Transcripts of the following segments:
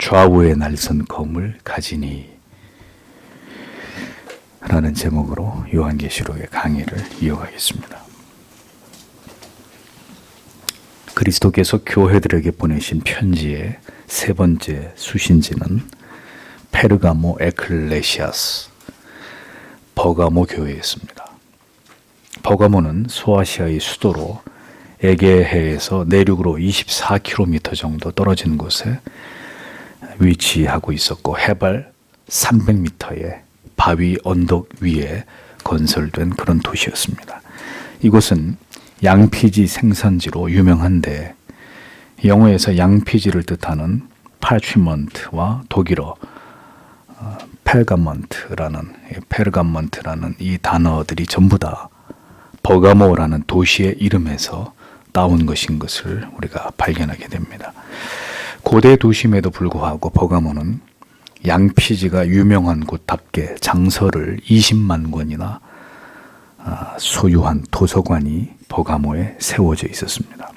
좌우에 날선 검을 가지니 라는 제목으로 요한계시록의 강의를 이어가겠습니다. 그리스도께서 교회들에게 보내신 편지의 세 번째 수신지는 페르가모 에클레시아스 버가모 교회였습니다. 버가모는 소아시아의 수도로 에게해에서 내륙으로 24km 정도 떨어진 곳에 위치하고 있었고 해발 300m의 바위 언덕 위에 건설된 그런 도시였습니다. 이곳은 양피지 생산지로 유명한데 영어에서 양피지를 뜻하는 파취먼트와 독일어 페르가먼트라는 이 단어들이 전부 다 버가모라는 도시의 이름에서 따온 것인 것을 우리가 발견하게 됩니다. 고대 도심에도 불구하고 버가모는 양피지가 유명한 곳답게 장서를 20만 권이나 소유한 도서관이 버가모에 세워져 있었습니다.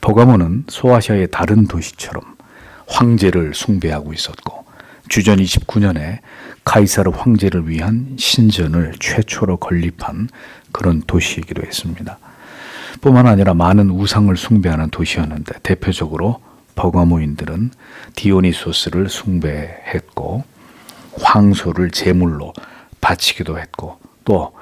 버가모는 소아시아의 다른 도시처럼 황제를 숭배하고 있었고 주전 29년에 카이사르 황제를 위한 신전을 최초로 건립한 그런 도시이기도 했습니다. 뿐만 아니라 많은 우상을 숭배하는 도시였는데 대표적으로 버가모인들은 디오니소스를 숭배했고 황소를 제물로 바치기도 했고 또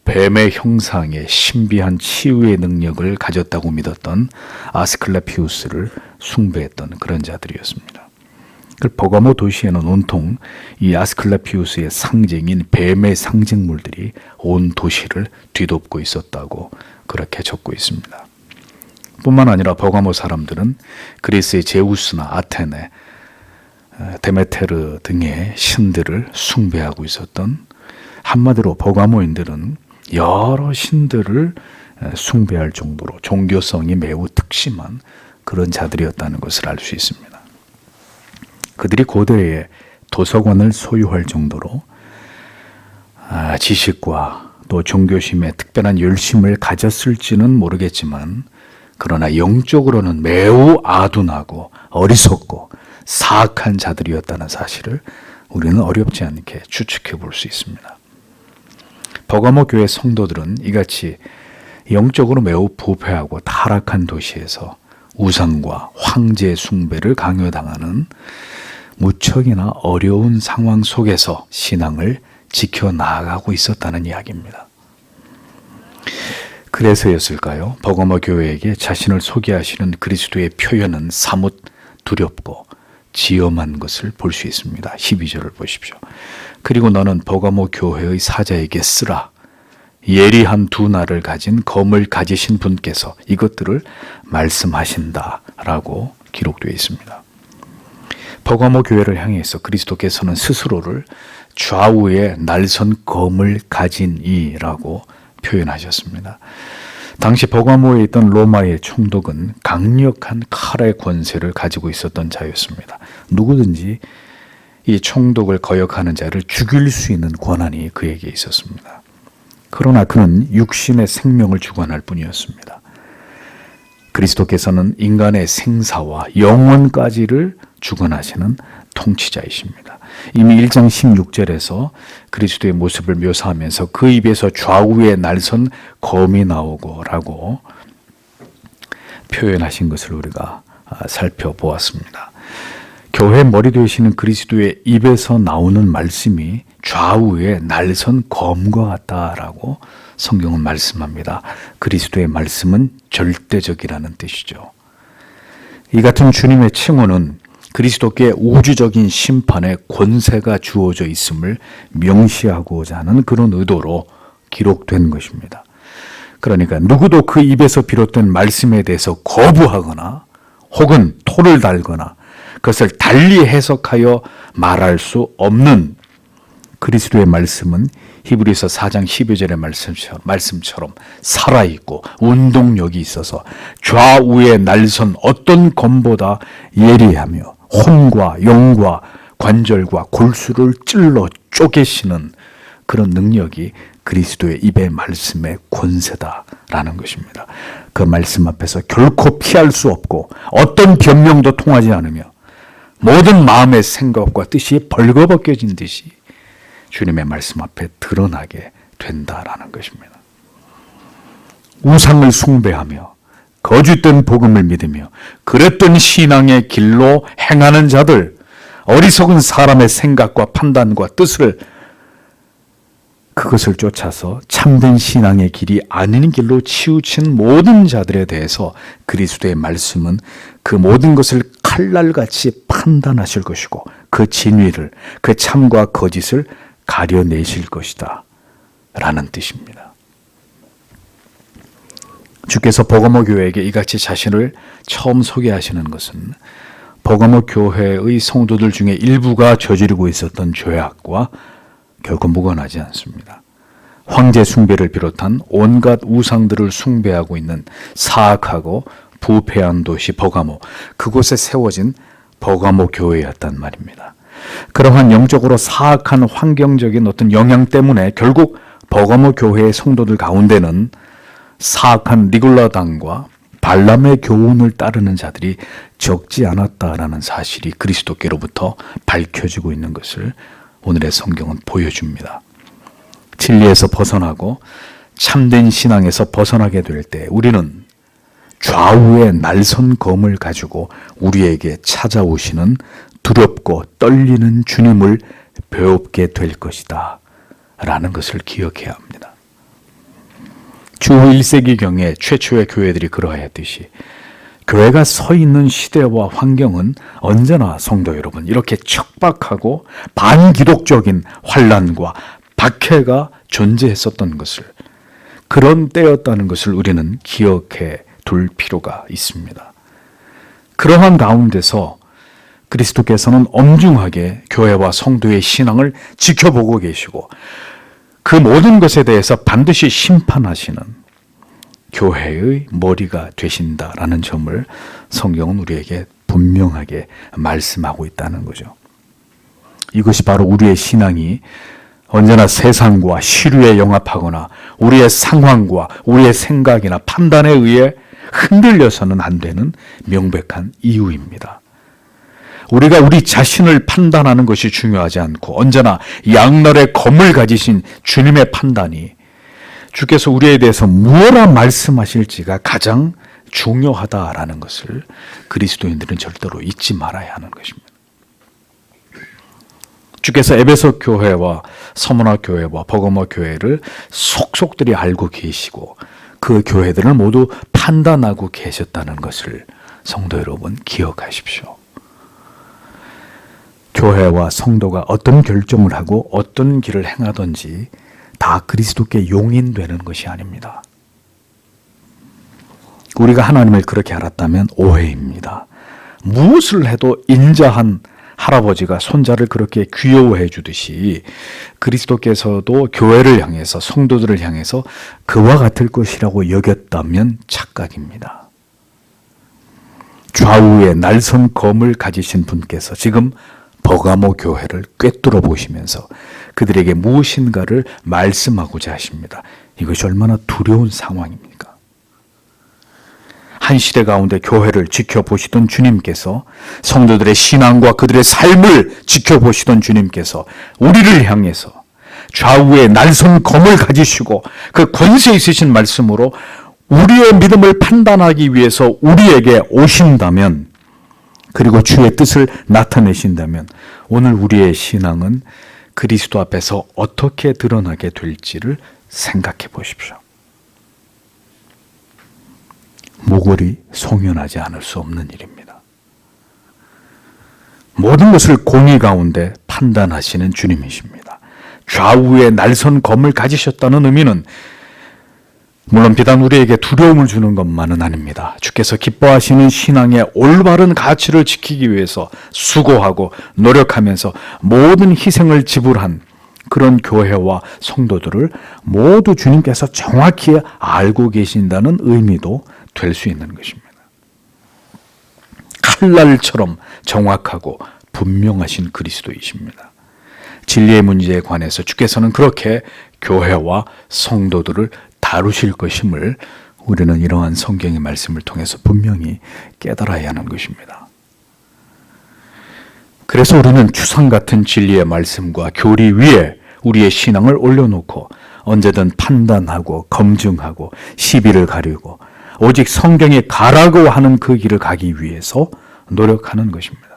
뱀의 형상의 신비한 치유의 능력을 가졌다고 믿었던 아스클레피우스를 숭배했던 그런 자들이었습니다. 그 버가모 도시에는 온통 이 아스클레피우스의 상징인 뱀의 상징물들이 온 도시를 뒤덮고 있었다고 그렇게 적고 있습니다. 뿐만 아니라 버가모 사람들은 그리스의 제우스나 아테네, 데메테르 등의 신들을 숭배하고 있었던, 한마디로 버가모인들은 여러 신들을 숭배할 정도로 종교성이 매우 특심한 그런 자들이었다는 것을 알 수 있습니다. 그들이 고대에 도서관을 소유할 정도로 지식과 또 종교심에 특별한 열심을 가졌을지는 모르겠지만 그러나 영적으로는 매우 아둔하고 어리석고 사악한 자들이었다는 사실을 우리는 어렵지 않게 추측해 볼 수 있습니다. 버가모 교회 성도들은 이같이 영적으로 매우 부패하고 타락한 도시에서 우상과 황제 숭배를 강요당하는 무척이나 어려운 상황 속에서 신앙을 지켜나가고 있었다는 이야기입니다. 그래서였을까요? 버가모 교회에게 자신을 소개하시는 그리스도의 표현은 사뭇 두렵고 지엄한 것을 볼 수 있습니다. 12절을 보십시오. 그리고 너는 버가모 교회의 사자에게 쓰라. 예리한 두 날을 가진 검을 가지신 분께서 이것들을 말씀하신다라고 기록되어 있습니다. 버가모 교회를 향해서 그리스도께서는 스스로를 좌우에 날선 검을 가진 이라고 표현하셨습니다. 당시 버가모에 있던 로마의 총독은 강력한 칼의 권세를 가지고 있었던 자였습니다. 누구든지 이 총독을 거역하는 자를 죽일 수 있는 권한이 그에게 있었습니다. 그러나 그는 육신의 생명을 주관할 뿐이었습니다. 그리스도께서는 인간의 생사와 영혼까지를 주관하시는 통치자이십니다. 이미 1장 16절에서 그리스도의 모습을 묘사하면서 그 입에서 좌우에 날선 검이 나오고 라고 표현하신 것을 우리가 살펴보았습니다. 교회 머리 되시는 그리스도의 입에서 나오는 말씀이 좌우에 날선 검과 같다라고 성경은 말씀합니다. 그리스도의 말씀은 절대적이라는 뜻이죠. 이 같은 주님의 칭호는 그리스도께 우주적인 심판의 권세가 주어져 있음을 명시하고자 하는 그런 의도로 기록된 것입니다. 그러니까 누구도 그 입에서 비롯된 말씀에 대해서 거부하거나 혹은 토를 달거나 그것을 달리 해석하여 말할 수 없는 그리스도의 말씀은 히브리서 4장 12절의 말씀처럼 살아있고 운동력이 있어서 좌우에 날선 어떤 검보다 예리하며 혼과 영과 관절과 골수를 찔러 쪼개시는 그런 능력이 그리스도의 입의 말씀의 권세다라는 것입니다. 그 말씀 앞에서 결코 피할 수 없고 어떤 변명도 통하지 않으며 모든 마음의 생각과 뜻이 벌거벗겨진 듯이 주님의 말씀 앞에 드러나게 된다라는 것입니다. 우상을 숭배하며 거짓된 복음을 믿으며 그랬던 신앙의 길로 행하는 자들, 어리석은 사람의 생각과 판단과 뜻을 그것을 쫓아서 참된 신앙의 길이 아닌 길로 치우친 모든 자들에 대해서 그리스도의 말씀은 그 모든 것을 칼날같이 판단하실 것이고 그 진위를, 그 참과 거짓을 가려내실 것이다 라는 뜻입니다. 주께서 버가모 교회에게 이같이 자신을 처음 소개하시는 것은 버가모 교회의 성도들 중에 일부가 저지르고 있었던 죄악과 결코 무관하지 않습니다. 황제 숭배를 비롯한 온갖 우상들을 숭배하고 있는 사악하고 부패한 도시 버가모, 그곳에 세워진 버가모 교회였단 말입니다. 그러한 영적으로 사악한 환경적인 어떤 영향 때문에 결국 버가모 교회의 성도들 가운데는 사악한 니골라당과 발람의 교훈을 따르는 자들이 적지 않았다라는 사실이 그리스도께로부터 밝혀지고 있는 것을 오늘의 성경은 보여줍니다. 진리에서 벗어나고 참된 신앙에서 벗어나게 될 때 우리는 좌우의 날선 검을 가지고 우리에게 찾아오시는 두렵고 떨리는 주님을 배웁게 될 것이다 라는 것을 기억해야 합니다. 주 1세기경에 최초의 교회들이 그러하였듯이 교회가 서 있는 시대와 환경은 언제나 성도 여러분 이렇게 척박하고 반기독적인 환란과 박해가 존재했었던 것을, 그런 때였다는 것을 우리는 기억해 둘 필요가 있습니다. 그러한 가운데서 그리스도께서는 엄중하게 교회와 성도의 신앙을 지켜보고 계시고 그 모든 것에 대해서 반드시 심판하시는 교회의 머리가 되신다라는 점을 성경은 우리에게 분명하게 말씀하고 있다는 거죠. 이것이 바로 우리의 신앙이 언제나 세상과 시류에 영합하거나 우리의 상황과 우리의 생각이나 판단에 의해 흔들려서는 안 되는 명백한 이유입니다. 우리가 우리 자신을 판단하는 것이 중요하지 않고 언제나 양날의 검을 가지신 주님의 판단이, 주께서 우리에 대해서 무엇라 말씀하실지가 가장 중요하다라는 것을 그리스도인들은 절대로 잊지 말아야 하는 것입니다. 주께서 에베소 교회와 서문화 교회와 버가모 교회를 속속들이 알고 계시고 그 교회들을 모두 판단하고 계셨다는 것을 성도 여러분 기억하십시오. 교회와 성도가 어떤 결정을 하고 어떤 길을 행하든지 다 그리스도께 용인되는 것이 아닙니다. 우리가 하나님을 그렇게 알았다면 오해입니다. 무엇을 해도 인자한 할아버지가 손자를 그렇게 귀여워해 주듯이 그리스도께서도 교회를 향해서, 성도들을 향해서 그와 같을 것이라고 여겼다면 착각입니다. 좌우에 날선 검을 가지신 분께서 지금 버가모 교회를 꿰뚫어 보시면서 그들에게 무엇인가를 말씀하고자 하십니다. 이것이 얼마나 두려운 상황입니까? 한 시대 가운데 교회를 지켜보시던 주님께서, 성도들의 신앙과 그들의 삶을 지켜보시던 주님께서 우리를 향해서 좌우에 날선 검을 가지시고 그 권세 있으신 말씀으로 우리의 믿음을 판단하기 위해서 우리에게 오신다면, 그리고 주의 뜻을 나타내신다면 오늘 우리의 신앙은 그리스도 앞에서 어떻게 드러나게 될지를 생각해 보십시오. 모골이 송연하지 않을 수 없는 일입니다. 모든 것을 공의 가운데 판단하시는 주님이십니다. 좌우에 날선 검을 가지셨다는 의미는 물론 비단 우리에게 두려움을 주는 것만은 아닙니다. 주께서 기뻐하시는 신앙의 올바른 가치를 지키기 위해서 수고하고 노력하면서 모든 희생을 지불한 그런 교회와 성도들을 모두 주님께서 정확히 알고 계신다는 의미도 될 수 있는 것입니다. 칼날처럼 정확하고 분명하신 그리스도이십니다. 진리의 문제에 관해서 주께서는 그렇게 교회와 성도들을 다루실 것임을 우리는 이러한 성경의 말씀을 통해서 분명히 깨달아야 하는 것입니다. 그래서 우리는 추상 같은 진리의 말씀과 교리 위에 우리의 신앙을 올려놓고 언제든 판단하고 검증하고 시비를 가리고 오직 성경에 가라고 하는 그 길을 가기 위해서 노력하는 것입니다.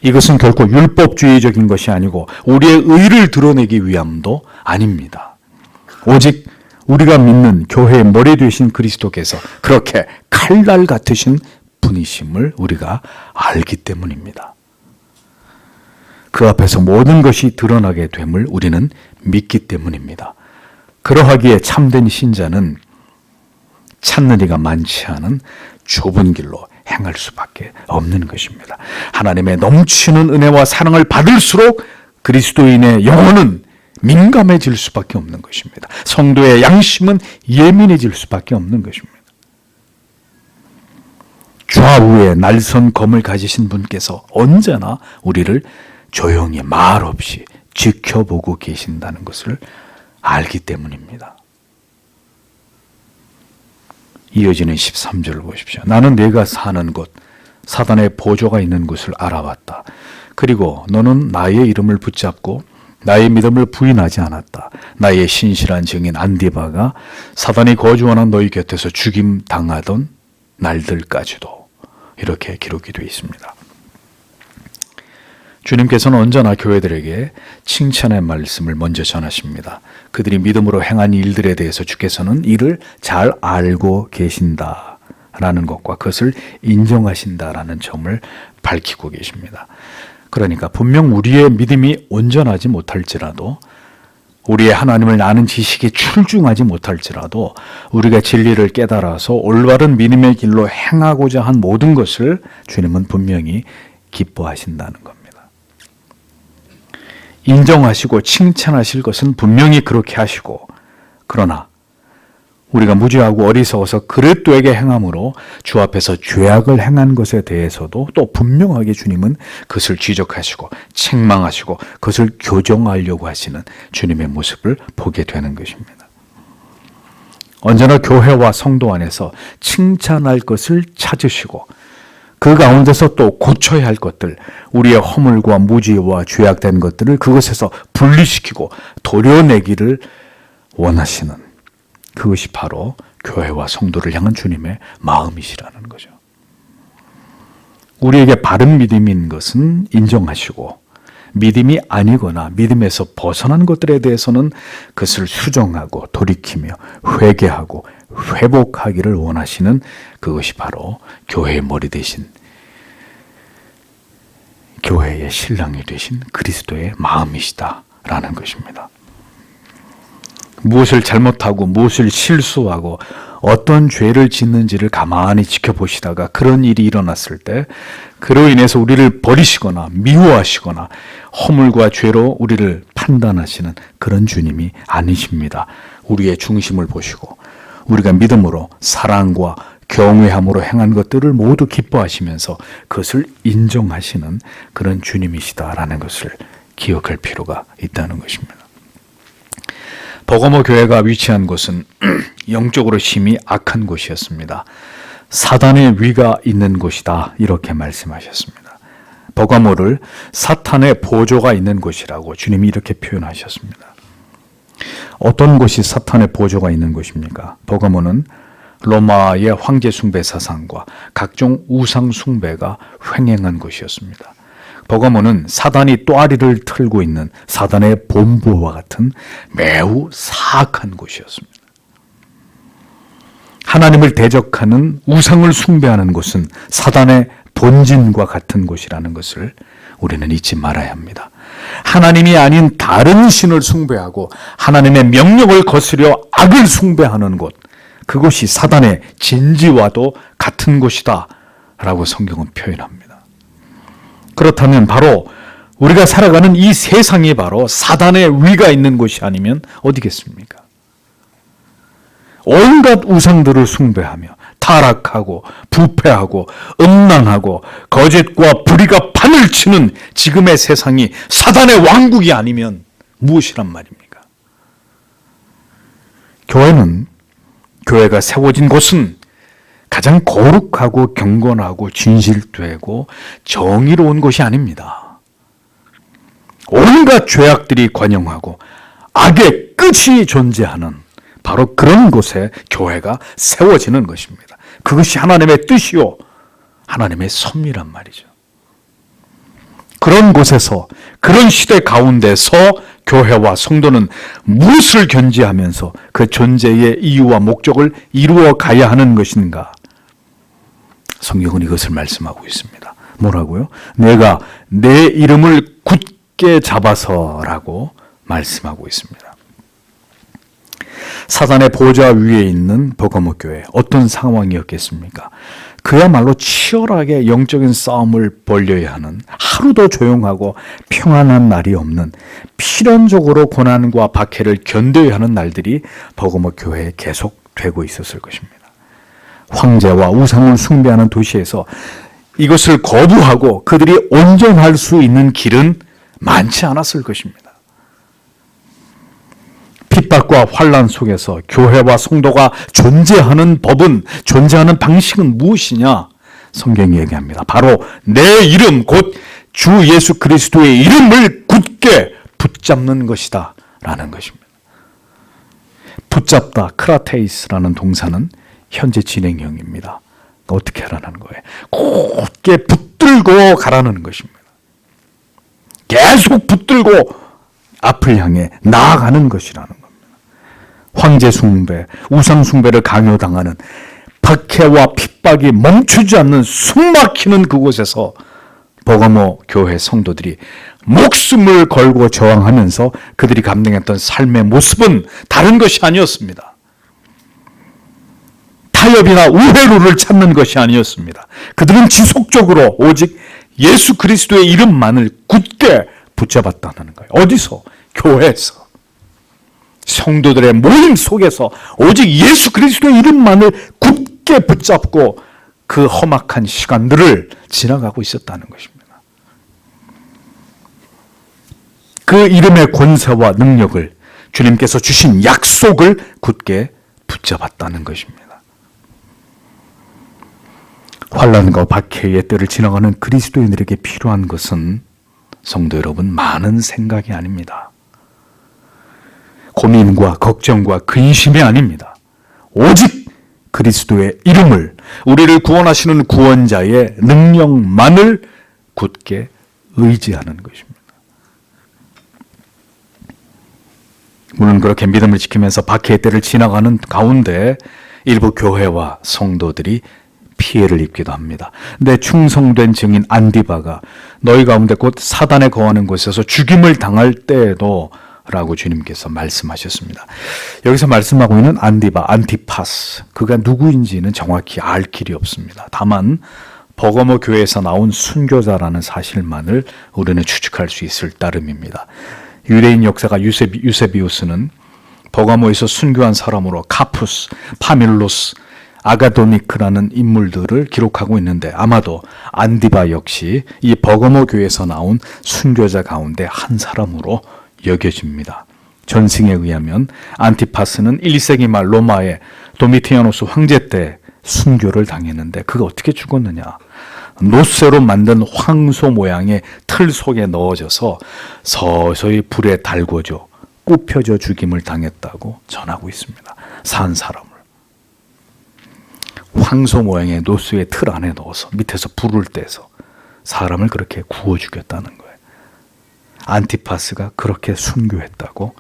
이것은 결코 율법주의적인 것이 아니고 우리의 의를 드러내기 위함도 아닙니다. 오직 우리가 믿는 교회의 머리 되신 그리스도께서 그렇게 칼날 같으신 분이심을 우리가 알기 때문입니다. 그 앞에서 모든 것이 드러나게 됨을 우리는 믿기 때문입니다. 그러하기에 참된 신자는 찾는 이가 많지 않은 좁은 길로 행할 수밖에 없는 것입니다. 하나님의 넘치는 은혜와 사랑을 받을수록 그리스도인의 영혼은 민감해질 수밖에 없는 것입니다. 성도의 양심은 예민해질 수밖에 없는 것입니다. 좌우에 날선 검을 가지신 분께서 언제나 우리를 조용히 말없이 지켜보고 계신다는 것을 알기 때문입니다. 이어지는 13절을 보십시오. 나는 네가 사는 곳, 사단의 보조가 있는 곳을 알아봤다. 그리고 너는 나의 이름을 붙잡고 나의 믿음을 부인하지 않았다. 나의 신실한 증인 안디바가 사단이 거주하는 너희 곁에서 죽임 당하던 날들까지도 이렇게 기록이 되어 있습니다. 주님께서는 언제나 교회들에게 칭찬의 말씀을 먼저 전하십니다. 그들이 믿음으로 행한 일들에 대해서 주께서는 이를 잘 알고 계신다라는 것과 그것을 인정하신다라는 점을 밝히고 계십니다. 그러니까 분명 우리의 믿음이 온전하지 못할지라도 우리의 하나님을 아는 지식이 출중하지 못할지라도 우리가 진리를 깨달아서 올바른 믿음의 길로 행하고자 한 모든 것을 주님은 분명히 기뻐하신다는 겁니다. 인정하시고 칭찬하실 것은 분명히 그렇게 하시고, 그러나 우리가 무지하고 어리석어서 그릇되게 행함으로 주 앞에서 죄악을 행한 것에 대해서도 또 분명하게 주님은 그것을 지적하시고 책망하시고 그것을 교정하려고 하시는 주님의 모습을 보게 되는 것입니다. 언제나 교회와 성도 안에서 칭찬할 것을 찾으시고 그 가운데서 또 고쳐야 할 것들, 우리의 허물과 무지와 죄악된 것들을 그것에서 분리시키고 도려내기를 원하시는, 그것이 바로 교회와 성도를 향한 주님의 마음이시라는 거죠. 우리에게 바른 믿음인 것은 인정하시고 믿음이 아니거나 믿음에서 벗어난 것들에 대해서는 그것을 수정하고 돌이키며 회개하고 회복하기를 원하시는, 그것이 바로 교회의 머리 되신, 교회의 신랑이 되신 그리스도의 마음이시다라는 것입니다. 무엇을 잘못하고 무엇을 실수하고 어떤 죄를 짓는지를 가만히 지켜보시다가 그런 일이 일어났을 때 그로 인해서 우리를 버리시거나 미워하시거나 허물과 죄로 우리를 판단하시는 그런 주님이 아니십니다. 우리의 중심을 보시고 우리가 믿음으로 사랑과 경외함으로 행한 것들을 모두 기뻐하시면서 그것을 인정하시는 그런 주님이시다라는 것을 기억할 필요가 있다는 것입니다. 버가모 교회가 위치한 곳은 영적으로 심히 악한 곳이었습니다. 사단의 위가 있는 곳이다, 이렇게 말씀하셨습니다. 버가모를 사탄의 보조가 있는 곳이라고 주님이 이렇게 표현하셨습니다. 어떤 곳이 사탄의 보조가 있는 곳입니까? 버가모는 로마의 황제 숭배 사상과 각종 우상 숭배가 횡행한 곳이었습니다. 버가모는 사단이 또아리를 틀고 있는 사단의 본부와 같은 매우 사악한 곳이었습니다. 하나님을 대적하는 우상을 숭배하는 곳은 사단의 본진과 같은 곳이라는 것을 우리는 잊지 말아야 합니다. 하나님이 아닌 다른 신을 숭배하고 하나님의 명령을 거스려 악을 숭배하는 곳, 그곳이 사단의 진지와도 같은 곳이다 라고 성경은 표현합니다. 그렇다면 바로 우리가 살아가는 이 세상이 바로 사단의 위가 있는 곳이 아니면 어디겠습니까? 온갖 우상들을 숭배하며 타락하고 부패하고 음란하고 거짓과 불의가 판을 치는 지금의 세상이 사단의 왕국이 아니면 무엇이란 말입니까? 교회가 세워진 곳은 가장 거룩하고 경건하고 진실되고 정의로운 곳이 아닙니다. 온갖 죄악들이 관영하고 악의 끝이 존재하는 바로 그런 곳에 교회가 세워지는 것입니다. 그것이 하나님의 뜻이요 하나님의 섭리란 말이죠. 그런 곳에서, 그런 시대 가운데서 교회와 성도는 무엇을 견지하면서 그 존재의 이유와 목적을 이루어 가야 하는 것인가? 성경은 이것을 말씀하고 있습니다. 뭐라고요? 내가 내 이름을 굳게 잡아서라고 말씀하고 있습니다. 사단의 보좌 위에 있는 버가모 교회, 어떤 상황이었겠습니까? 그야말로 치열하게 영적인 싸움을 벌여야 하는, 하루도 조용하고 평안한 날이 없는, 필연적으로 고난과 박해를 견뎌야 하는 날들이 버가모 교회에 계속되고 있었을 것입니다. 황제와 우상을 숭배하는 도시에서 이것을 거부하고 그들이 온전할 수 있는 길은 많지 않았을 것입니다. 핍박과 환난 속에서 교회와 성도가 존재하는 법은, 존재하는 방식은 무엇이냐? 성경이 얘기합니다. 바로 내 이름, 곧 주 예수 그리스도의 이름을 굳게 붙잡는 것이다 라는 것입니다. 붙잡다, 크라테이스라는 동사는 현재 진행형입니다. 어떻게 하라는 거예요? 굳게 붙들고 가라는 것입니다. 계속 붙들고 앞을 향해 나아가는 것이라는 겁니다. 황제 숭배, 우상 숭배를 강요당하는 박해와 핍박이 멈추지 않는 숨막히는 그곳에서 버가모 교회 성도들이 목숨을 걸고 저항하면서 그들이 감당했던 삶의 모습은 다른 것이 아니었습니다. 타협이나 우회로를 찾는 것이 아니었습니다. 그들은 지속적으로 오직 예수 그리스도의 이름만을 굳게 붙잡았다는 거예요. 어디서? 교회에서. 성도들의 모임 속에서 오직 예수 그리스도의 이름만을 굳게 붙잡고 그 험악한 시간들을 지나가고 있었다는 것입니다. 그 이름의 권세와 능력을, 주님께서 주신 약속을 굳게 붙잡았다는 것입니다. 환난과 박해의 때를 지나가는 그리스도인들에게 필요한 것은, 성도 여러분, 많은 생각이 아닙니다. 고민과 걱정과 근심이 아닙니다. 오직 그리스도의 이름을, 우리를 구원하시는 구원자의 능력만을 굳게 의지하는 것입니다. 물론 그렇게 믿음을 지키면서 박해의 때를 지나가는 가운데 일부 교회와 성도들이 피해를 입기도 합니다. 내 충성된 증인 안디바가 너희 가운데 곧 사단에 거하는 곳에서 죽임을 당할 때에도 라고 주님께서 말씀하셨습니다. 여기서 말씀하고 있는 안디바, 안티파스, 그가 누구인지는 정확히 알 길이 없습니다. 다만 버가모 교회에서 나온 순교자라는 사실만을 우리는 추측할 수 있을 따름입니다. 유대인 역사가 유세비우스는 버가모에서 순교한 사람으로 카푸스, 파밀로스, 아가도니크라는 인물들을 기록하고 있는데, 아마도 안디바 역시 이 버가모 교회에서 나온 순교자 가운데 한 사람으로 여겨집니다. 전승에 의하면 안티파스는 1세기 말 로마의 도미티아노스 황제 때 순교를 당했는데, 그가 어떻게 죽었느냐? 노쇠로 만든 황소 모양의 틀 속에 넣어져서 서서히 불에 달궈져 굽혀져 죽임을 당했다고 전하고 있습니다. 산 사람을 황소 모양의 노쇠의 틀 안에 넣어서 밑에서 불을 떼서 사람을 그렇게 구워 죽였다는 거예요. 안티파스가 그렇게 순교했다고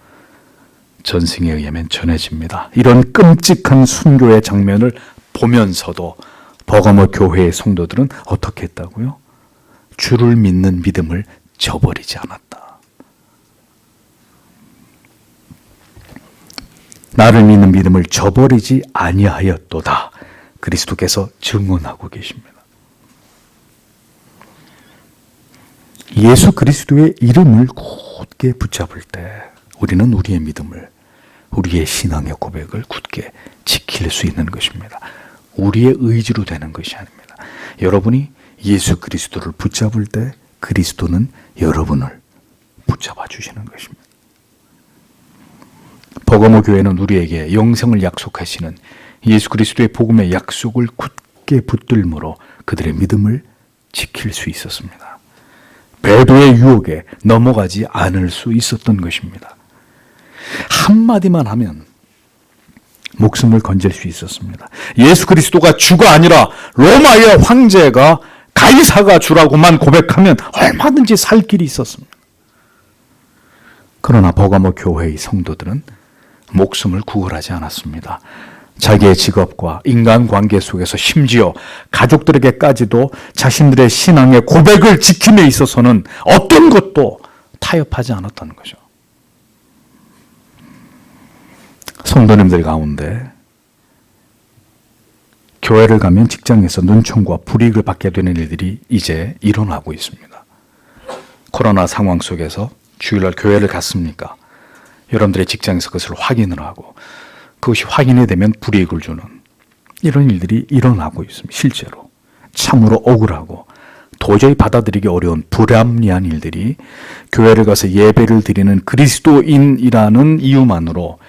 전승에 의하면 전해집니다. 이런 끔찍한 순교의 장면을 보면서도 버가모 교회의 성도들은 어떻게 했다고요? 주를 믿는 믿음을 저버리지 않았다. 나를 믿는 믿음을 저버리지 아니하였도다. 그리스도께서 증언하고 계십니다. 예수 그리스도의 이름을 굳게 붙잡을 때 우리는 우리의 믿음을, 우리의 신앙의 고백을 굳게 지킬 수 있는 것입니다. 우리의 의지로 되는 것이 아닙니다. 여러분이 예수 그리스도를 붙잡을 때 그리스도는 여러분을 붙잡아 주시는 것입니다. 버가모 교회는 우리에게 영생을 약속하시는 예수 그리스도의 복음의 약속을 굳게 굳게 붙들므로 그들의 믿음을 지킬 수 있었습니다. 배도의 유혹에 넘어가지 않을 수 있었던 것입니다. 한마디만 하면 목숨을 건질 수 있었습니다. 예수 그리스도가 주가 아니라 로마의 황제가 가이사가 주라고만 고백하면 얼마든지 살 길이 있었습니다. 그러나 버가모 교회의 성도들은 목숨을 구걸하지 않았습니다. 자기의 직업과 인간관계 속에서 심지어 가족들에게까지도 자신들의 신앙의 고백을 지킴에 있어서는 어떤 것도 타협하지 않았다는 거죠. 성도님들 가운데 교회를 가면 직장에서 눈총과 불이익을 받게 되는 일들이 이제 일어나고 있습니다. 코로나 상황 속에서 주일날 교회를 갔습니까? 여러분들의 직장에서 그것을 확인을 하고 그것이 확인이 되면 불이익을 주는 이런 일들이 일어나고 있습니다. 실제로 참으로 억울하고 도저히 받아들이기 어려운 불합리한 일들이 교회를 가서 예배를 드리는 그리스도인이라는 이유만으로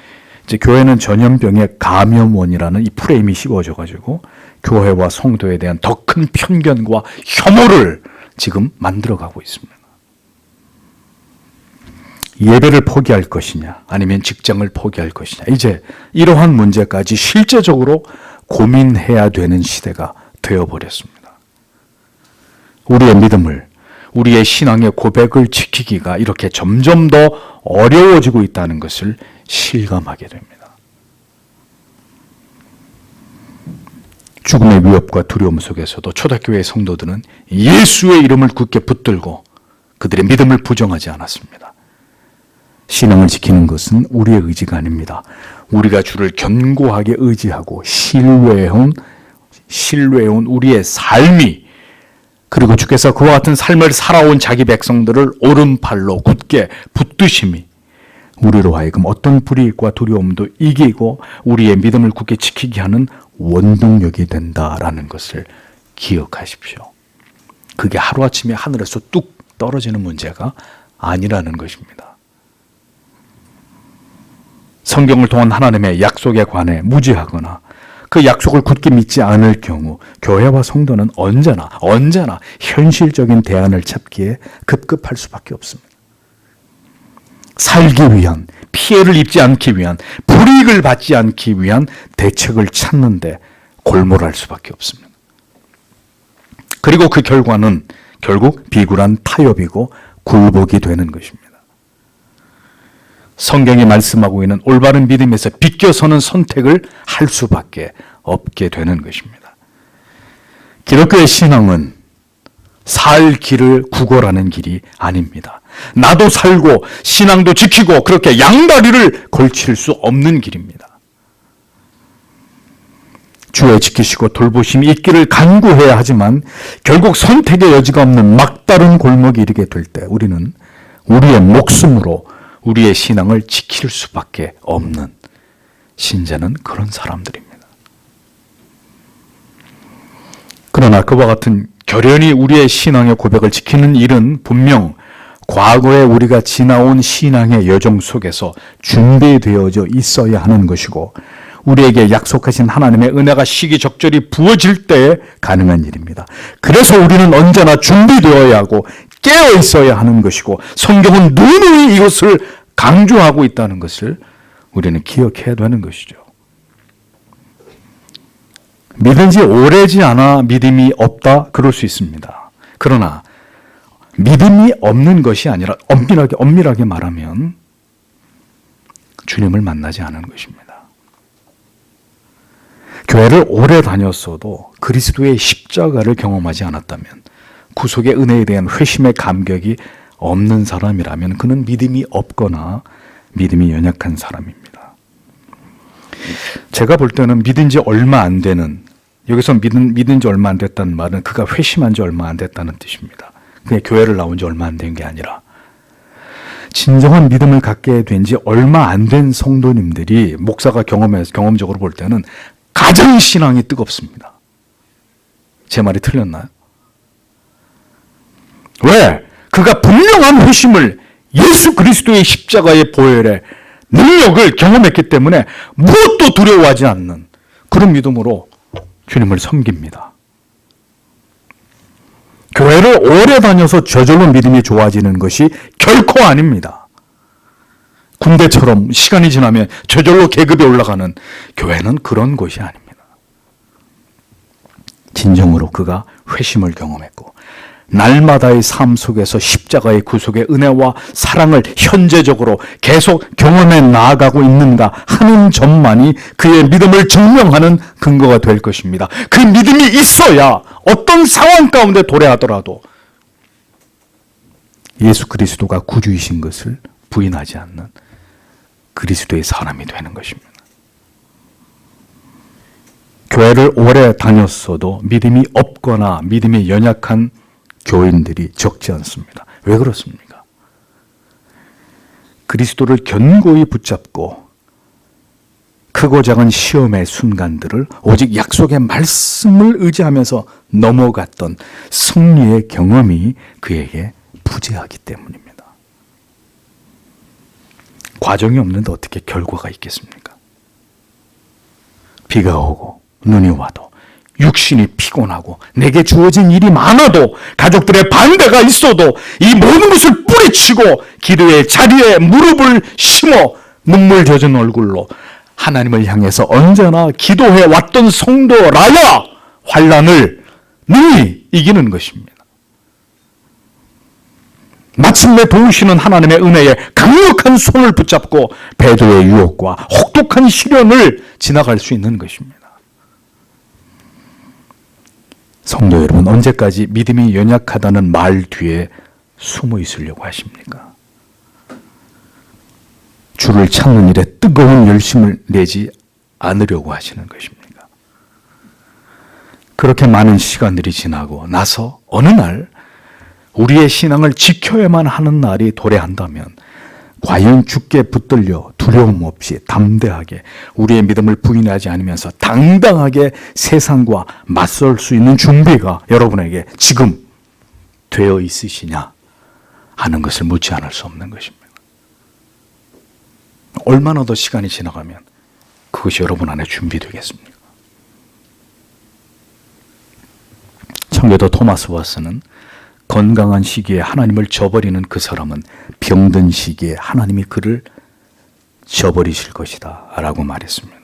이제 교회는 전염병의 감염원이라는 이 프레임이 씌워져가지고 교회와 성도에 대한 더 큰 편견과 혐오를 지금 만들어가고 있습니다. 예배를 포기할 것이냐 아니면 직장을 포기할 것이냐 이제 이러한 문제까지 실제적으로 고민해야 되는 시대가 되어버렸습니다. 우리의 믿음을 우리의 신앙의 고백을 지키기가 이렇게 점점 더 어려워지고 있다는 것을 실감하게 됩니다. 죽음의 위협과 두려움 속에서도 초대교회의 성도들은 예수의 이름을 굳게 붙들고 그들의 믿음을 부정하지 않았습니다. 신앙을 지키는 것은 우리의 의지가 아닙니다. 우리가 주를 견고하게 의지하고 신뢰해온 우리의 삶이 그리고 주께서 그와 같은 삶을 살아온 자기 백성들을 오른팔로 굳게 붙드심이 우리로 하여금 어떤 불이익과 두려움도 이기고 우리의 믿음을 굳게 지키게 하는 원동력이 된다라는 것을 기억하십시오. 그게 하루아침에 하늘에서 뚝 떨어지는 문제가 아니라는 것입니다. 성경을 통한 하나님의 약속에 관해 무지하거나 그 약속을 굳게 믿지 않을 경우 교회와 성도는 언제나 현실적인 대안을 찾기에 급급할 수밖에 없습니다. 살기 위한, 피해를 입지 않기 위한, 불이익을 받지 않기 위한 대책을 찾는데 골몰할 수밖에 없습니다. 그리고 그 결과는 결국 비굴한 타협이고 굴복이 되는 것입니다. 성경이 말씀하고 있는 올바른 믿음에서 비껴서는 선택을 할 수밖에 없게 되는 것입니다. 기독교의 신앙은 살 길을 구걸하는 길이 아닙니다. 나도 살고 신앙도 지키고 그렇게 양다리를 걸칠 수 없는 길입니다. 주의 지키시고 돌보심이 있기를 간구해야 하지만 결국 선택의 여지가 없는 막다른 골목에 이르게 될 때 우리는 우리의 목숨으로 우리의 신앙을 지킬 수밖에 없는 신자는 그런 사람들입니다. 그러나 그와 같은 결연히 우리의 신앙의 고백을 지키는 일은 분명 과거에 우리가 지나온 신앙의 여정 속에서 준비되어져 있어야 하는 것이고 우리에게 약속하신 하나님의 은혜가 시기적절히 부어질 때에 가능한 일입니다. 그래서 우리는 언제나 준비되어야 하고 깨어 있어야 하는 것이고 성경은 누누이 이것을 강조하고 있다는 것을 우리는 기억해야 되는 것이죠. 믿은 지 오래지 않아 믿음이 없다 그럴 수 있습니다. 그러나 믿음이 없는 것이 아니라 엄밀하게 말하면 주님을 만나지 않은 것입니다. 교회를 오래 다녔어도 그리스도의 십자가를 경험하지 않았다면 구속의 은혜에 대한 회심의 감격이 없는 사람이라면 그는 믿음이 없거나 믿음이 연약한 사람입니다. 제가 볼 때는 믿은 지 얼마 안 되는, 여기서 믿은 지 얼마 안 됐다는 말은 그가 회심한 지 얼마 안 됐다는 뜻입니다. 그냥 교회를 나온 지 얼마 안 된 게 아니라 진정한 믿음을 갖게 된 지 얼마 안 된 성도님들이 목사가 경험적으로 볼 때는 가장 신앙이 뜨겁습니다. 제 말이 틀렸나요? 왜? 그가 분명한 회심을 예수 그리스도의 십자가의 보혈의 능력을 경험했기 때문에 무엇도 두려워하지 않는 그런 믿음으로 주님을 섬깁니다. 교회를 오래 다녀서 저절로 믿음이 좋아지는 것이 결코 아닙니다. 군대처럼 시간이 지나면 저절로 계급이 올라가는 교회는 그런 곳이 아닙니다. 진정으로 그가 회심을 경험했고 날마다의 삶 속에서 십자가의 구속의 은혜와 사랑을 현재적으로 계속 경험해 나아가고 있는가 하는 점만이 그의 믿음을 증명하는 근거가 될 것입니다. 그 믿음이 있어야 어떤 상황 가운데 도래하더라도 예수 그리스도가 구주이신 것을 부인하지 않는 그리스도의 사람이 되는 것입니다. 교회를 오래 다녔어도 믿음이 없거나 믿음이 연약한 교인들이 적지 않습니다. 왜 그렇습니까? 그리스도를 견고히 붙잡고 크고 작은 시험의 순간들을 오직 약속의 말씀을 의지하면서 넘어갔던 승리의 경험이 그에게 부재하기 때문입니다. 과정이 없는데 어떻게 결과가 있겠습니까? 비가 오고 눈이 와도 육신이 피곤하고 내게 주어진 일이 많아도 가족들의 반대가 있어도 이 모든 것을 뿌리치고 기도의 자리에 무릎을 심어 눈물 젖은 얼굴로 하나님을 향해서 언제나 기도해 왔던 성도라야 환난을 능히 이기는 것입니다. 마침내 도우시는 하나님의 은혜에 강력한 손을 붙잡고 배도의 유혹과 혹독한 시련을 지나갈 수 있는 것입니다. 성도 여러분, 언제까지 믿음이 연약하다는 말 뒤에 숨어 있으려고 하십니까? 주를 찾는 일에 뜨거운 열심을 내지 않으려고 하시는 것입니까? 그렇게 많은 시간들이 지나고 나서 어느 날 우리의 신앙을 지켜야만 하는 날이 도래한다면 과연 주께 붙들려 두려움 없이 담대하게 우리의 믿음을 부인하지 않으면서 당당하게 세상과 맞설 수 있는 준비가 여러분에게 지금 되어 있으시냐 하는 것을 묻지 않을 수 없는 것입니다. 얼마나 더 시간이 지나가면 그것이 여러분 안에 준비되겠습니까? 청교도 토마스 와트는 건강한 시기에 하나님을 저버리는 그 사람은 병든 시기에 하나님이 그를 저버리실 것이다 라고 말했습니다.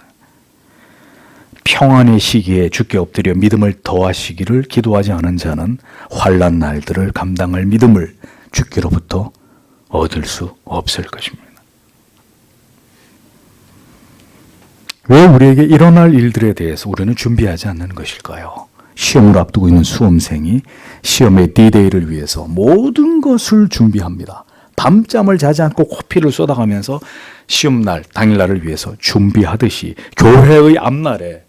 평안의 시기에 주께 엎드려 믿음을 더하시기를 기도하지 않은 자는 환난 날들을 감당할 믿음을 주께로부터 얻을 수 없을 것입니다. 왜 우리에게 일어날 일들에 대해서 우리는 준비하지 않는 것일까요? 시험을 앞두고 있는 수험생이 시험의 D-Day를 위해서 모든 것을 준비합니다. 밤잠을 자지 않고 코피를 쏟아가면서 시험날, 당일날을 위해서 준비하듯이 교회의 앞날에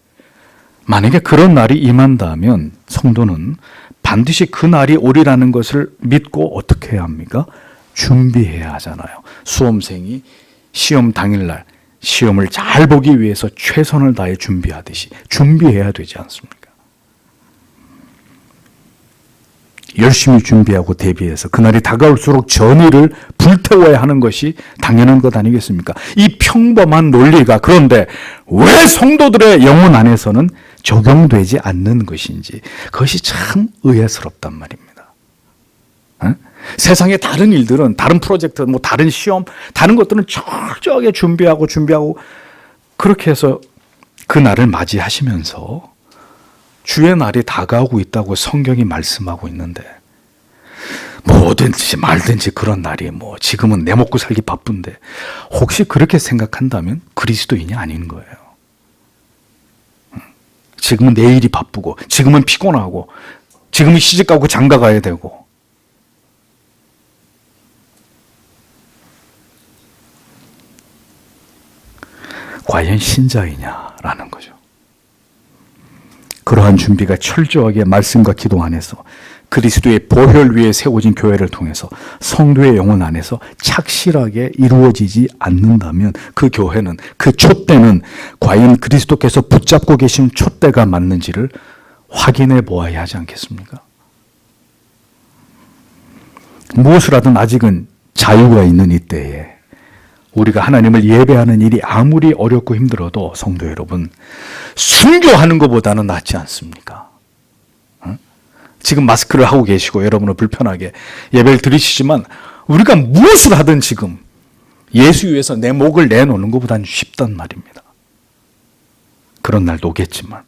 만약에 그런 날이 임한다면 성도는 반드시 그 날이 오리라는 것을 믿고 어떻게 해야 합니까? 준비해야 하잖아요. 수험생이 시험 당일날 시험을 잘 보기 위해서 최선을 다해 준비하듯이 준비해야 되지 않습니까? 열심히 준비하고 대비해서 그날이 다가올수록 전의를 불태워야 하는 것이 당연한 것 아니겠습니까? 이 평범한 논리가 그런데 왜 성도들의 영혼 안에서는 적용되지 않는 것인지 그것이 참 의아스럽단 말입니다. 세상의 다른 일들은 다른 프로젝트, 다른 시험, 다른 것들은 철저하게 준비하고 그렇게 해서 그 날을 맞이하시면서 주의 날이 다가오고 있다고 성경이 말씀하고 있는데 뭐든지 말든지 그런 날이 지금은 내 먹고 살기 바쁜데 혹시 그렇게 생각한다면 그리스도인이 아닌 거예요. 지금은 내 일이 바쁘고 지금은 피곤하고 지금은 시집가고 장가가야 되고 과연 신자이냐라는 거죠. 그러한 준비가 철저하게 말씀과 기도 안에서 그리스도의 보혈 위에 세워진 교회를 통해서 성도의 영혼 안에서 착실하게 이루어지지 않는다면 그 교회는 그 촛대는 과연 그리스도께서 붙잡고 계신 촛대가 맞는지를 확인해 보아야 하지 않겠습니까? 무엇을 하든 아직은 자유가 있는 이때에 우리가 하나님을 예배하는 일이 아무리 어렵고 힘들어도 성도 여러분, 순교하는 것보다는 낫지 않습니까? 지금 마스크를 하고 계시고 여러분은 불편하게 예배를 드리시지만 우리가 무엇을 하든 지금 예수 위해서 내 목을 내놓는 것보다는 쉽단 말입니다. 그런 날도 오겠지만,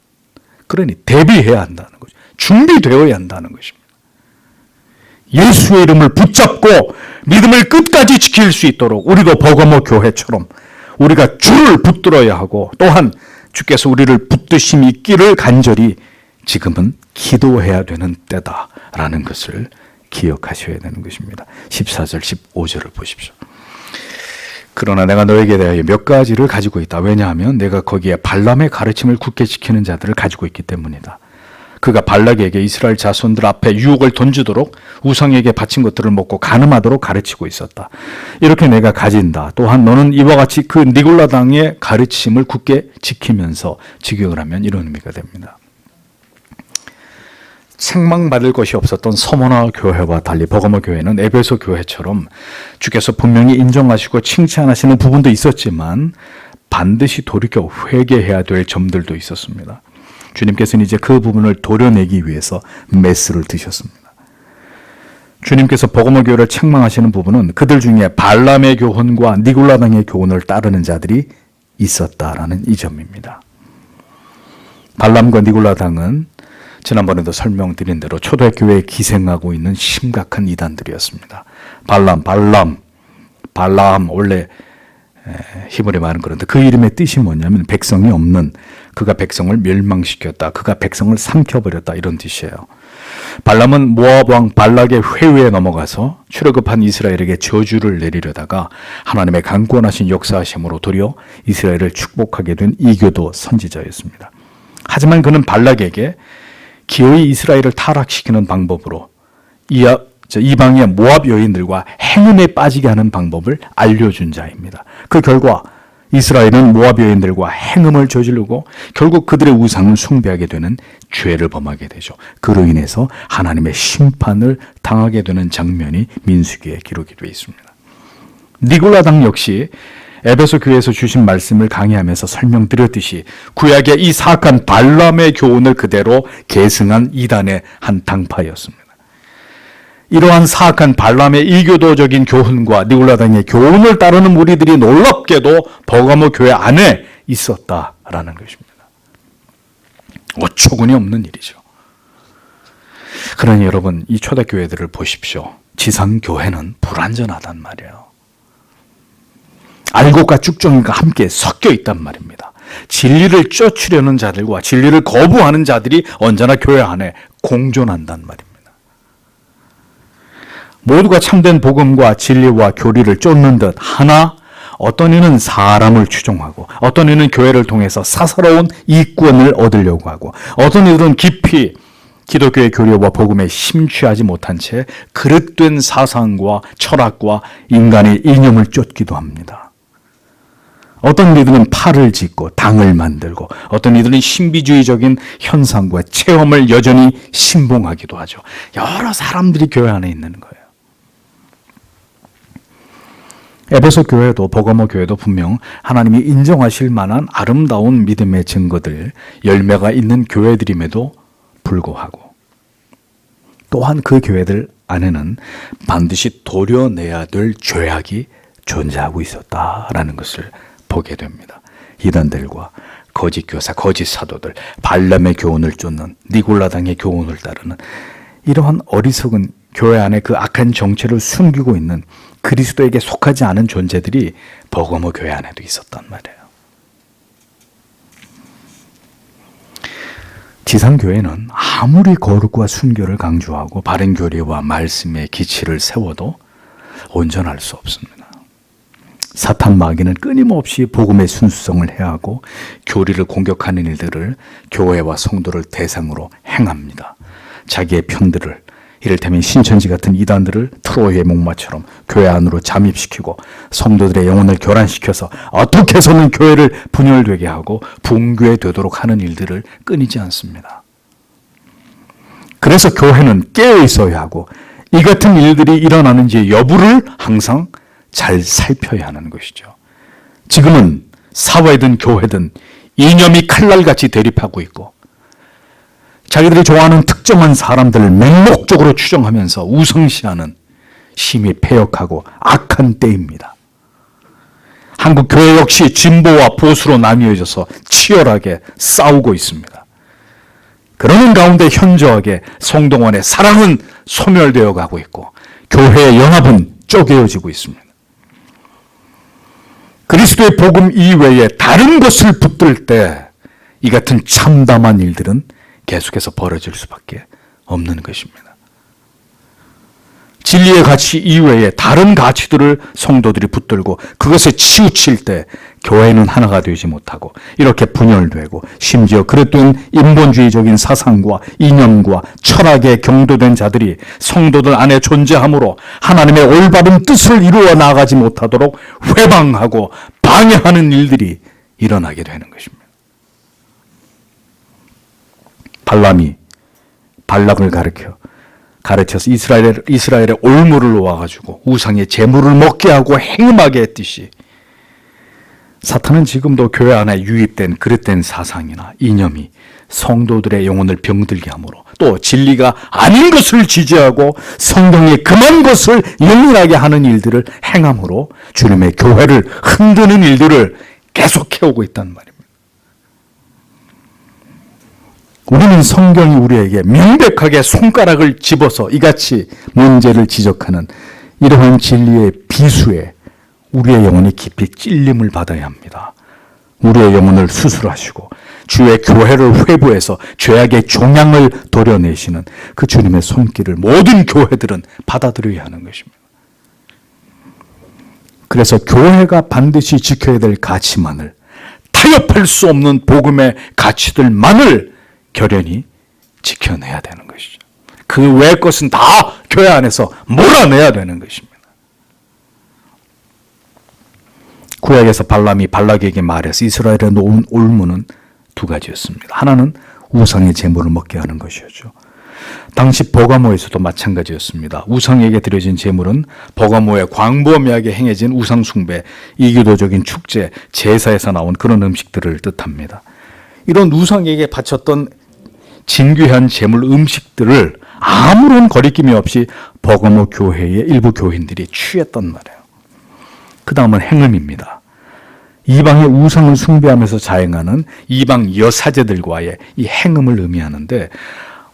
그러니 대비해야 한다는 거죠. 준비되어야 한다는 것입니다. 예수의 이름을 붙잡고 믿음을 끝까지 지킬 수 있도록 우리도 버가모 교회처럼 우리가 주를 붙들어야 하고, 또한 주께서 우리를 붙드심이 있기를 간절히 지금은 기도해야 되는 때다라는 것을 기억하셔야 되는 것입니다. 14절 15절을 보십시오. 그러나 내가 너에게 대하여 몇 가지를 가지고 있다. 왜냐하면 내가 거기에 발람의 가르침을 굳게 지키는 자들을 가지고 있기 때문이다. 그가 발락에게 이스라엘 자손들 앞에 유혹을 던지도록 우상에게 바친 것들을 먹고 간음하도록 가르치고 있었다. 이렇게 내가 가진다. 또한 너는 이와 같이 그 니골라당의 가르침을 굳게 지키면서 직역을 하면 이런 의미가 됩니다. 책망받을 것이 없었던 서머나 교회와 달리 버가모 교회는 에베소 교회처럼 주께서 분명히 인정하시고 칭찬하시는 부분도 있었지만 반드시 돌이켜 회개해야 될 점들도 있었습니다. 주님께서는 이제 그 부분을 도려내기 위해서 메스를 드셨습니다. 주님께서 버가모 교회를 책망하시는 부분은 그들 중에 발람의 교훈과 니골라당의 교훈을 따르는 자들이 있었다라는 이 점입니다. 발람과 니골라당은 지난번에도 설명드린 대로 초대교회에 기생하고 있는 심각한 이단들이었습니다. 발람, 원래 히브리 말은 그런데 그 이름의 뜻이 뭐냐면 백성이 없는, 그가 백성을 멸망시켰다, 그가 백성을 삼켜버렸다, 이런 뜻이에요. 발람은 모압 왕 발락의 회유에 넘어가서 출애굽한 이스라엘에게 저주를 내리려다가 하나님의 강권하신 역사하심으로 도리어 이스라엘을 축복하게 된 이교도 선지자였습니다. 하지만 그는 발락에게 기어이 이스라엘을 타락시키는 방법으로 이방의 모압 여인들과 행음에 빠지게 하는 방법을 알려준 자입니다. 그 결과 이스라엘은 모압 여인들과 행음을 저지르고 결국 그들의 우상을 숭배하게 되는 죄를 범하게 되죠. 그로 인해서 하나님의 심판을 당하게 되는 장면이 민수기에 기록이 되어 있습니다. 니골라당 역시 에베소 교회에서 주신 말씀을 강의하면서 설명드렸듯이 구약의 이 사악한 발람의 교훈을 그대로 계승한 이단의 한 당파였습니다. 이러한 사악한 발람의 이교도적인 교훈과 니골라당의 교훈을 따르는 무리들이 놀랍게도 버가모 교회 안에 있었다라는 것입니다. 어처구니 없는 일이죠. 그러니 여러분, 이 초대교회들을 보십시오. 지상교회는 불완전하단 말이에요. 알곡과 쭉정이가 함께 섞여 있단 말입니다. 진리를 쫓으려는 자들과 진리를 거부하는 자들이 언제나 교회 안에 공존한단 말입니다. 모두가 참된 복음과 진리와 교리를 쫓는 듯 하나, 어떤 이는 사람을 추종하고 어떤 이는 교회를 통해서 사사로운 이권을 얻으려고 하고 어떤 이들은 깊이 기독교의 교리와 복음에 심취하지 못한 채 그릇된 사상과 철학과 인간의 이념을 쫓기도 합니다. 어떤 이들은 팔을 짓고 당을 만들고 어떤 이들은 신비주의적인 현상과 체험을 여전히 신봉하기도 하죠. 여러 사람들이 교회 안에 있는 거예요. 에베소 교회도 버가모 교회도 분명 하나님이 인정하실 만한 아름다운 믿음의 증거들, 열매가 있는 교회들임에도 불구하고 또한 그 교회들 안에는 반드시 도려내야 될 죄악이 존재하고 있었다라는 것을 보게 됩니다. 이단들과 거짓 교사, 거짓 사도들, 발람의 교훈을 쫓는 니골라당의 교훈을 따르는 이러한 어리석은 교회 안에 그 악한 정체를 숨기고 있는 그리스도에게 속하지 않은 존재들이 버가모 교회 안에도 있었단 말이에요. 지상교회는 아무리 거룩과 순교를 강조하고 바른 교리와 말씀의 기치를 세워도 온전할 수 없습니다. 사탄 마귀는 끊임없이 복음의 순수성을 해하고 교리를 공격하는 일들을 교회와 성도를 대상으로 행합니다. 자기의 편들을, 이를테면 신천지 같은 이단들을 트로이의 목마처럼 교회 안으로 잠입시키고 성도들의 영혼을 교란시켜서 어떻게 해서는 교회를 분열되게 하고 붕괴되도록 하는 일들을 끊이지 않습니다. 그래서 교회는 깨어 있어야 하고 이 같은 일들이 일어나는지 여부를 항상 잘 살펴야 하는 것이죠. 지금은 사회든 교회든 이념이 칼날같이 대립하고 있고 자기들이 좋아하는 특정한 사람들을 맹목적으로 추종하면서 우상시하는 심히 패역하고 악한 때입니다. 한국 교회 역시 진보와 보수로 나뉘어져서 치열하게 싸우고 있습니다. 그러는 가운데 현저하게 성동원의 사랑은 소멸되어 가고 있고 교회의 연합은 쪼개어지고 있습니다. 그리스도의 복음 이외에 다른 것을 붙들 때 이 같은 참담한 일들은 계속해서 벌어질 수밖에 없는 것입니다. 진리의 가치 이외에 다른 가치들을 성도들이 붙들고 그것에 치우칠 때 교회는 하나가 되지 못하고 이렇게 분열되고 심지어 그릇된 인본주의적인 사상과 이념과 철학에 경도된 자들이 성도들 안에 존재하므로 하나님의 올바른 뜻을 이루어 나가지 못하도록 회방하고 방해하는 일들이 일어나게 되는 것입니다. 발람이 발락을 가르쳐서 이스라엘의 올무를 놓아가지고 우상의 제물을 먹게 하고 행음하게 했듯이 사탄은 지금도 교회 안에 유입된 그릇된 사상이나 이념이 성도들의 영혼을 병들게 하므로 또 진리가 아닌 것을 지지하고 성경이 금한 것을 영원하게 하는 일들을 행함으로 주님의 교회를 흔드는 일들을 계속해오고 있단 말입니다. 우리는 성경이 우리에게 명백하게 손가락을 집어서 이같이 문제를 지적하는 이러한 진리의 비수에 우리의 영혼이 깊이 찔림을 받아야 합니다. 우리의 영혼을 수술하시고 주의 교회를 회부해서 죄악의 종양을 도려내시는 그 주님의 손길을 모든 교회들은 받아들여야 하는 것입니다. 그래서 교회가 반드시 지켜야 될 가치만을, 타협할 수 없는 복음의 가치들만을 결연히 지켜내야 되는 것이죠. 그 외의 것은 다 교회 안에서 몰아내야 되는 것입니다. 구약에서 발람이 발락에게 말해서 이스라엘에 놓은 올무는 두 가지였습니다. 하나는 우상의 제물을 먹게 하는 것이었죠. 당시 버가모에서도 마찬가지였습니다. 우상에게 드려진 제물은 버가모의 광범위하게 행해진 우상 숭배, 이교도적인 축제, 제사에서 나온 그런 음식들을 뜻합니다. 이런 우상에게 바쳤던 진귀한 제물 음식들을 아무런 거리낌이 없이 버가모 교회의 일부 교인들이 취했단 말이에요. 그 다음은 행음입니다. 이방의 우상을 숭배하면서 자행하는 이방 여사제들과의 이 행음을 의미하는데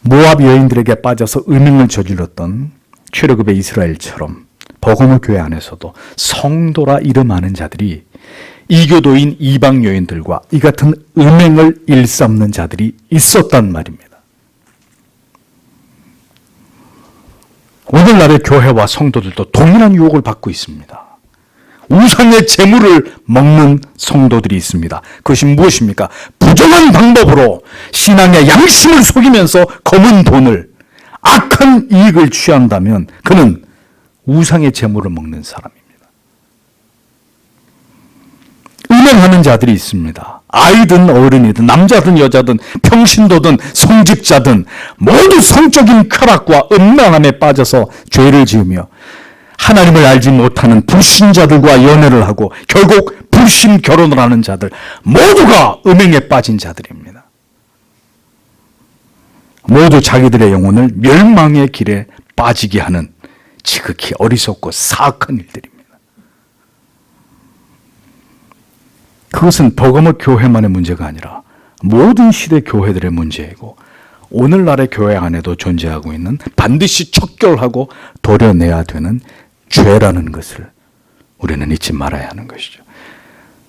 모압 여인들에게 빠져서 음행을 저질렀던 출애굽의 이스라엘처럼 버가모 교회 안에서도 성도라 이름하는 자들이 이교도인 이방 여인들과 이 같은 음행을 일삼는 자들이 있었단 말입니다. 오늘날의 교회와 성도들도 동일한 유혹을 받고 있습니다. 우상의 재물을 먹는 성도들이 있습니다. 그것이 무엇입니까? 부정한 방법으로 신앙의 양심을 속이면서 검은 돈을, 악한 이익을 취한다면 그는 우상의 재물을 먹는 사람입니다. 음행하는 자들이 있습니다. 아이든 어른이든 남자든 여자든 평신도든 성직자든 모두 성적인 쾌락과 음란함에 빠져서 죄를 지으며 하나님을 알지 못하는 불신자들과 연애를 하고 결국 불신 결혼을 하는 자들 모두가 음행에 빠진 자들입니다. 모두 자기들의 영혼을 멸망의 길에 빠지게 하는 지극히 어리석고 사악한 일들입니다. 그것은 버가모 교회만의 문제가 아니라 모든 시대 교회들의 문제이고 오늘날의 교회 안에도 존재하고 있는 반드시 척결하고 도려내야 되는 죄라는 것을 우리는 잊지 말아야 하는 것이죠.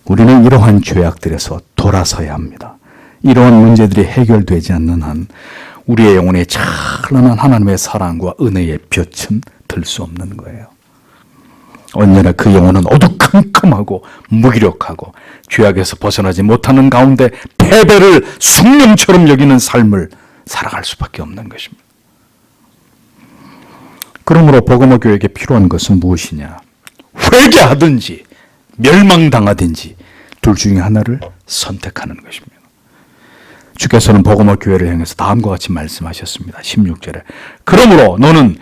우리는 이러한 죄악들에서 돌아서야 합니다. 이러한 문제들이 해결되지 않는 한 우리의 영혼에 찬란한 하나님의 사랑과 은혜의 볕은 들 수 없는 거예요. 언제나 그 영혼은 어두컴컴하고 무기력하고 죄악에서 벗어나지 못하는 가운데 패배를 숙명처럼 여기는 삶을 살아갈 수밖에 없는 것입니다. 그러므로 버가모 교회에게 필요한 것은 무엇이냐? 회개하든지 멸망당하든지 둘 중에 하나를 선택하는 것입니다. 주께서는 버가모 교회를 향해서 다음과 같이 말씀하셨습니다. 16절에 그러므로 너는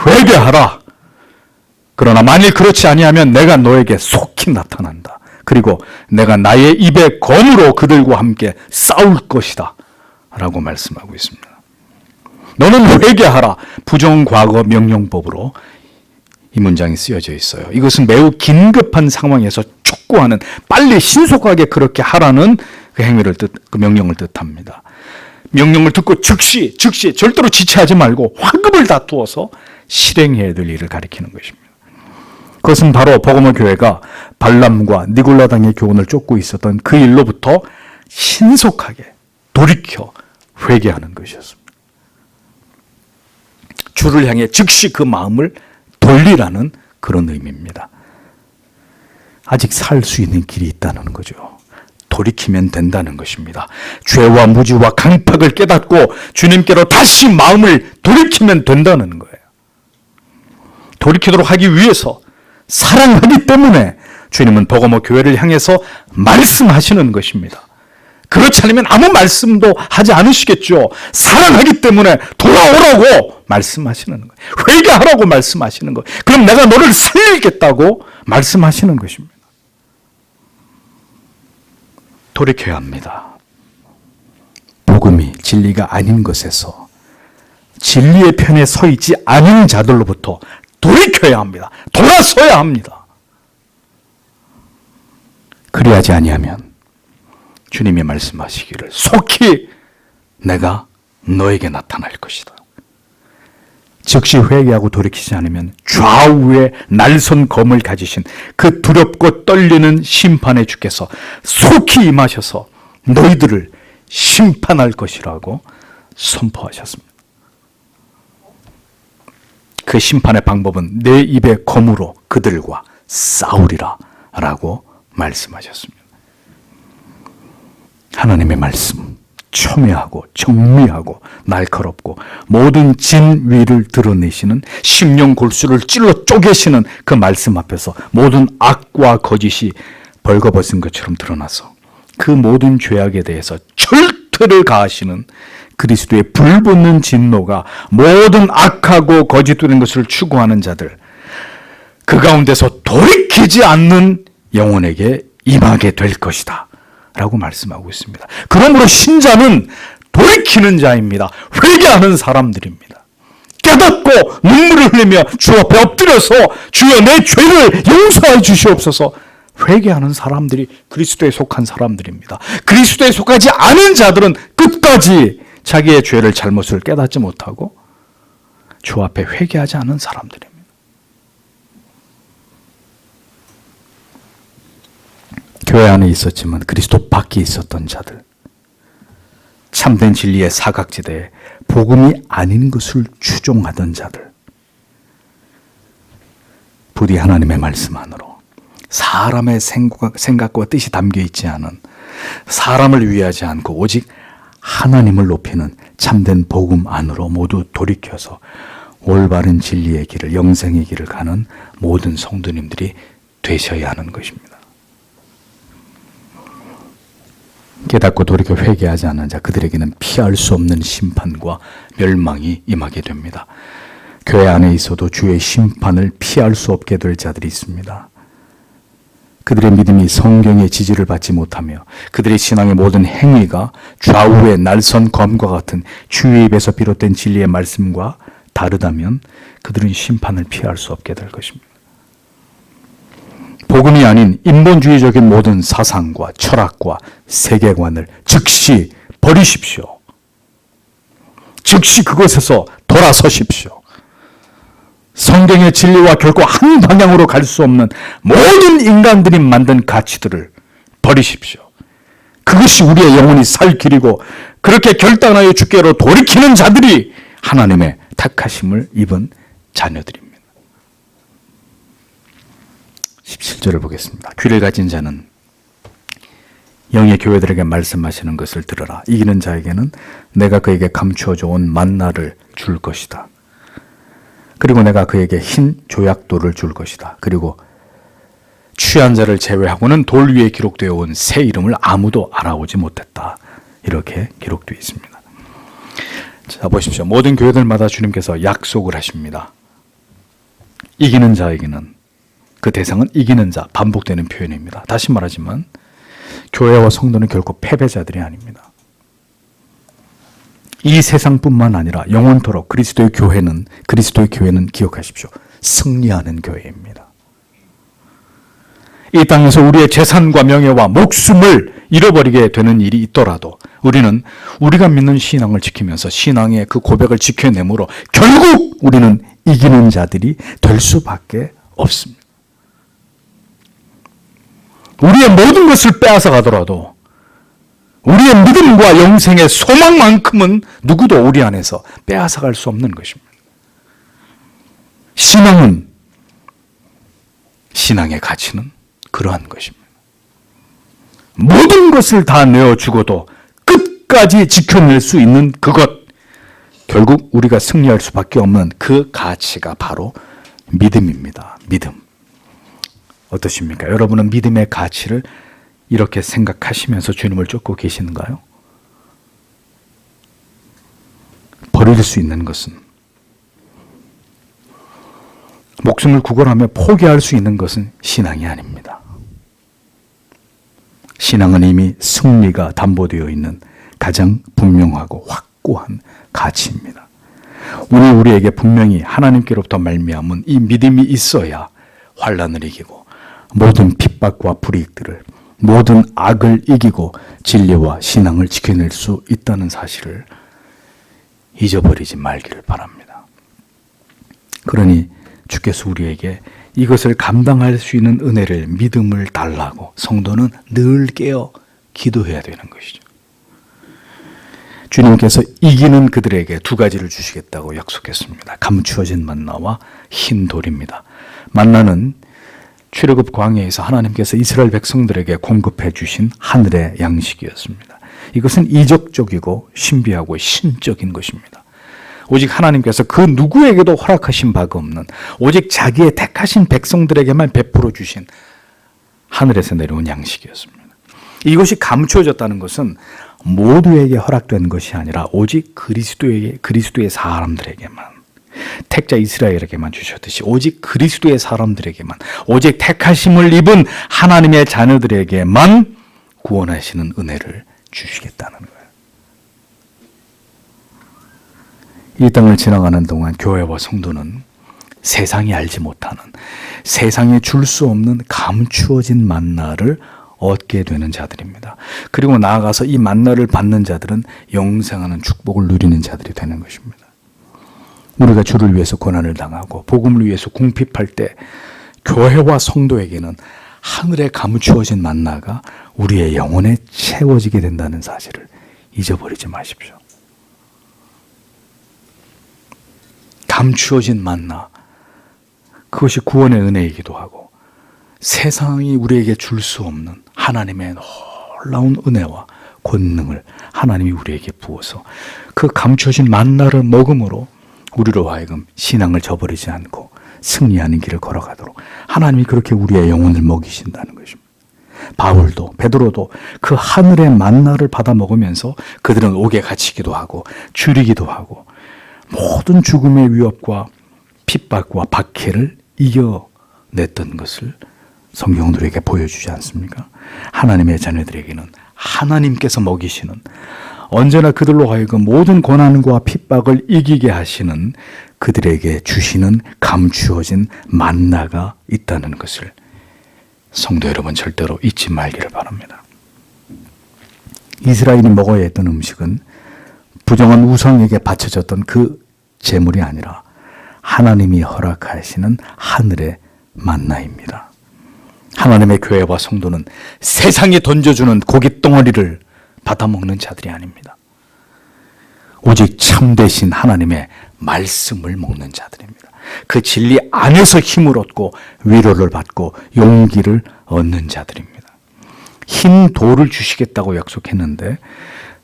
회개하라. 그러나 만일 그렇지 아니하면 내가 너에게 속히 나타난다. 그 그리고 내가 나의 입의 검으로 그들과 함께 싸울 것이다 라고 말씀하고 있습니다. 너는 회개하라. 부정과거 명령법으로 이 문장이 쓰여져 있어요. 이것은 매우 긴급한 상황에서 촉구하는, 빨리 신속하게 그렇게 하라는 그 행위를 그 명령을 뜻합니다. 명령을 듣고 즉시 절대로 지체하지 말고 화급을 다투어서 실행해야 될 일을 가리키는 것입니다. 그것은 바로 버가모 교회가 발람과 니골라당의 교훈을 쫓고 있었던 그 일로부터 신속하게 돌이켜 회개하는 것이었습니다. 주를 향해 즉시 그 마음을 돌리라는 그런 의미입니다. 아직 살 수 있는 길이 있다는 거죠. 돌이키면 된다는 것입니다. 죄와 무지와 강팍을 깨닫고 주님께로 다시 마음을 돌이키면 된다는 거예요. 돌이키도록 하기 위해서 사랑하기 때문에 주님은 버가모 교회를 향해서 말씀하시는 것입니다. 그렇지 않으면 아무 말씀도 하지 않으시겠죠. 사랑하기 때문에 돌아오라고 말씀하시는 거예요. 회개하라고 말씀하시는 거예요. 그럼 내가 너를 살리겠다고 말씀하시는 것입니다. 돌이켜야 합니다. 복음이 진리가 아닌 것에서 진리의 편에 서 있지 않은 자들로부터 돌이켜야 합니다. 돌아서야 합니다. 그리하지 아니하면 주님이 말씀하시기를 속히 내가 너에게 나타날 것이다. 즉시 회개하고 돌이키지 않으면 좌우에 날선 검을 가지신 그 두렵고 떨리는 심판의 주께서 속히 임하셔서 너희들을 심판할 것이라고 선포하셨습니다. 그 심판의 방법은 내 입의 검으로 그들과 싸우리라 라고 말씀하셨습니다. 하나님의 말씀, 첨예하고 정미하고 날카롭고 모든 진위를 드러내시는 심령 골수를 찔러 쪼개시는 그 말씀 앞에서 모든 악과 거짓이 벌거벗은 것처럼 드러나서 그 모든 죄악에 대해서 철퇴를 가하시는 그리스도의 불붙는 진노가 모든 악하고 거짓된 것을 추구하는 자들, 그 가운데서 돌이키지 않는 영혼에게 임하게 될 것이다 라고 말씀하고 있습니다. 그러므로 신자는 돌이키는 자입니다. 회개하는 사람들입니다. 깨닫고 눈물을 흘리며 주 앞에 엎드려서 주여 내 죄를 용서해 주시옵소서 회개하는 사람들이 그리스도에 속한 사람들입니다. 그리스도에 속하지 않은 자들은 끝까지 자기의 죄를 잘못을 깨닫지 못하고 주 앞에 회개하지 않은 사람들입니다. 교회 안에 있었지만 그리스도 밖에 있었던 자들, 참된 진리의 사각지대에 복음이 아닌 것을 추종하던 자들, 부디 하나님의 말씀 안으로 사람의 생각과 뜻이 담겨 있지 않은, 사람을 위하지 않고 오직 하나님을 높이는 참된 복음 안으로 모두 돌이켜서 올바른 진리의 길을, 영생의 길을 가는 모든 성도님들이 되셔야 하는 것입니다. 깨닫고 돌이켜 회개하지 않는 자, 그들에게는 피할 수 없는 심판과 멸망이 임하게 됩니다. 교회 안에 있어도 주의 심판을 피할 수 없게 될 자들이 있습니다. 그들의 믿음이 성경의 지지를 받지 못하며 그들의 신앙의 모든 행위가 좌우의 날선 검과 같은 주의 입에서 비롯된 진리의 말씀과 다르다면 그들은 심판을 피할 수 없게 될 것입니다. 복음이 아닌 인본주의적인 모든 사상과 철학과 세계관을 즉시 버리십시오. 즉시 그것에서 돌아서십시오. 성경의 진리와 결코 한 방향으로 갈 수 없는 모든 인간들이 만든 가치들을 버리십시오. 그것이 우리의 영혼이 살 길이고, 그렇게 결단하여 주께로 돌이키는 자들이 하나님의 택하심을 입은 자녀들입니다. 17절을 보겠습니다. 귀를 가진 자는 영의 교회들에게 말씀하시는 것을 들으라. 이기는 자에게는 내가 그에게 감추어 온 만나를 줄 것이다. 그리고 내가 그에게 흰 조약돌을 줄 것이다. 그리고 취한 자를 제외하고는 돌 위에 기록되어 온 새 이름을 아무도 알아오지 못했다. 이렇게 기록되어 있습니다. 자, 보십시오. 모든 교회들마다 주님께서 약속을 하십니다. 이기는 자에게는 그 대상은 이기는 자, 반복되는 표현입니다. 다시 말하지만 교회와 성도는 결코 패배자들이 아닙니다. 이 세상뿐만 아니라 영원토록 그리스도의 교회는 기억하십시오. 승리하는 교회입니다. 이 땅에서 우리의 재산과 명예와 목숨을 잃어버리게 되는 일이 있더라도 우리는 우리가 믿는 신앙을 지키면서 신앙의 그 고백을 지켜내므로 결국 우리는 이기는 자들이 될 수밖에 없습니다. 우리의 모든 것을 빼앗아 가더라도 우리의 믿음과 영생의 소망만큼은 누구도 우리 안에서 빼앗아 갈 수 없는 것입니다. 신앙의 가치는 그러한 것입니다. 모든 것을 다 내어주고도 끝까지 지켜낼 수 있는 그것, 결국 우리가 승리할 수밖에 없는 그 가치가 바로 믿음입니다. 믿음. 어떠십니까? 여러분은 믿음의 가치를 이렇게 생각하시면서 주님을 쫓고 계시는가요? 버릴 수 있는 것은, 목숨을 구걸하며 포기할 수 있는 것은 신앙이 아닙니다. 신앙은 이미 승리가 담보되어 있는 가장 분명하고 확고한 가치입니다. 우리에게 분명히 하나님께로부터 말미암은 이 믿음이 있어야 환난을 이기고 모든 핍박과 불이익들을, 모든 악을 이기고 진리와 신앙을 지켜낼 수 있다는 사실을 잊어버리지 말기를 바랍니다. 그러니 주께서 우리에게 이것을 감당할 수 있는 은혜를, 믿음을 달라고 성도는 늘 깨어 기도해야 되는 것이죠. 주님께서 이기는 그들에게 두 가지를 주시겠다고 약속했습니다. 감추어진 만나와 흰 돌입니다. 만나는 출애굽 광야에서 하나님께서 이스라엘 백성들에게 공급해 주신 하늘의 양식이었습니다. 이것은 이적적이고 신비하고 신적인 것입니다. 오직 하나님께서 그 누구에게도 허락하신 바가 없는, 오직 자기의 택하신 백성들에게만 베풀어 주신 하늘에서 내려온 양식이었습니다. 이것이 감추어졌다는 것은 모두에게 허락된 것이 아니라 오직 그리스도의 사람들에게만, 택자 이스라엘에게만 주셨듯이 오직 그리스도의 사람들에게만, 오직 택하심을 입은 하나님의 자녀들에게만 구원하시는 은혜를 주시겠다는 거예요. 이 땅을 지나가는 동안 교회와 성도는 세상이 알지 못하는, 세상에 줄 수 없는 감추어진 만나를 얻게 되는 자들입니다. 그리고 나아가서 이 만나를 받는 자들은 영생하는 축복을 누리는 자들이 되는 것입니다. 우리가 주를 위해서 고난을 당하고 복음을 위해서 궁핍할 때 교회와 성도에게는 하늘에 감추어진 만나가 우리의 영혼에 채워지게 된다는 사실을 잊어버리지 마십시오. 감추어진 만나, 그것이 구원의 은혜이기도 하고 세상이 우리에게 줄 수 없는 하나님의 놀라운 은혜와 권능을 하나님이 우리에게 부어서 그 감추어진 만나를 먹음으로 우리로 하여금 신앙을 저버리지 않고 승리하는 길을 걸어가도록 하나님이 그렇게 우리의 영혼을 먹이신다는 것입니다. 바울도 베드로도 그 하늘의 만나를 받아 먹으면서 그들은 옥에 갇히기도 하고 줄이기도 하고 모든 죽음의 위협과 핍박과 박해를 이겨냈던 것을 성경은 우리에게 보여주지 않습니까? 하나님의 자녀들에게는 하나님께서 먹이시는, 언제나 그들로 하여금 모든 고난과 핍박을 이기게 하시는 그들에게 주시는 감추어진 만나가 있다는 것을 성도 여러분 절대로 잊지 말기를 바랍니다. 이스라엘이 먹어야 했던 음식은 부정한 우상에게 바쳐졌던 그 제물이 아니라 하나님이 허락하시는 하늘의 만나입니다. 하나님의 교회와 성도는 세상에 던져주는 고깃덩어리를 받아먹는 자들이 아닙니다. 오직 참되신 하나님의 말씀을 먹는 자들입니다. 그 진리 안에서 힘을 얻고 위로를 받고 용기를 얻는 자들입니다. 흰 돌을 주시겠다고 약속했는데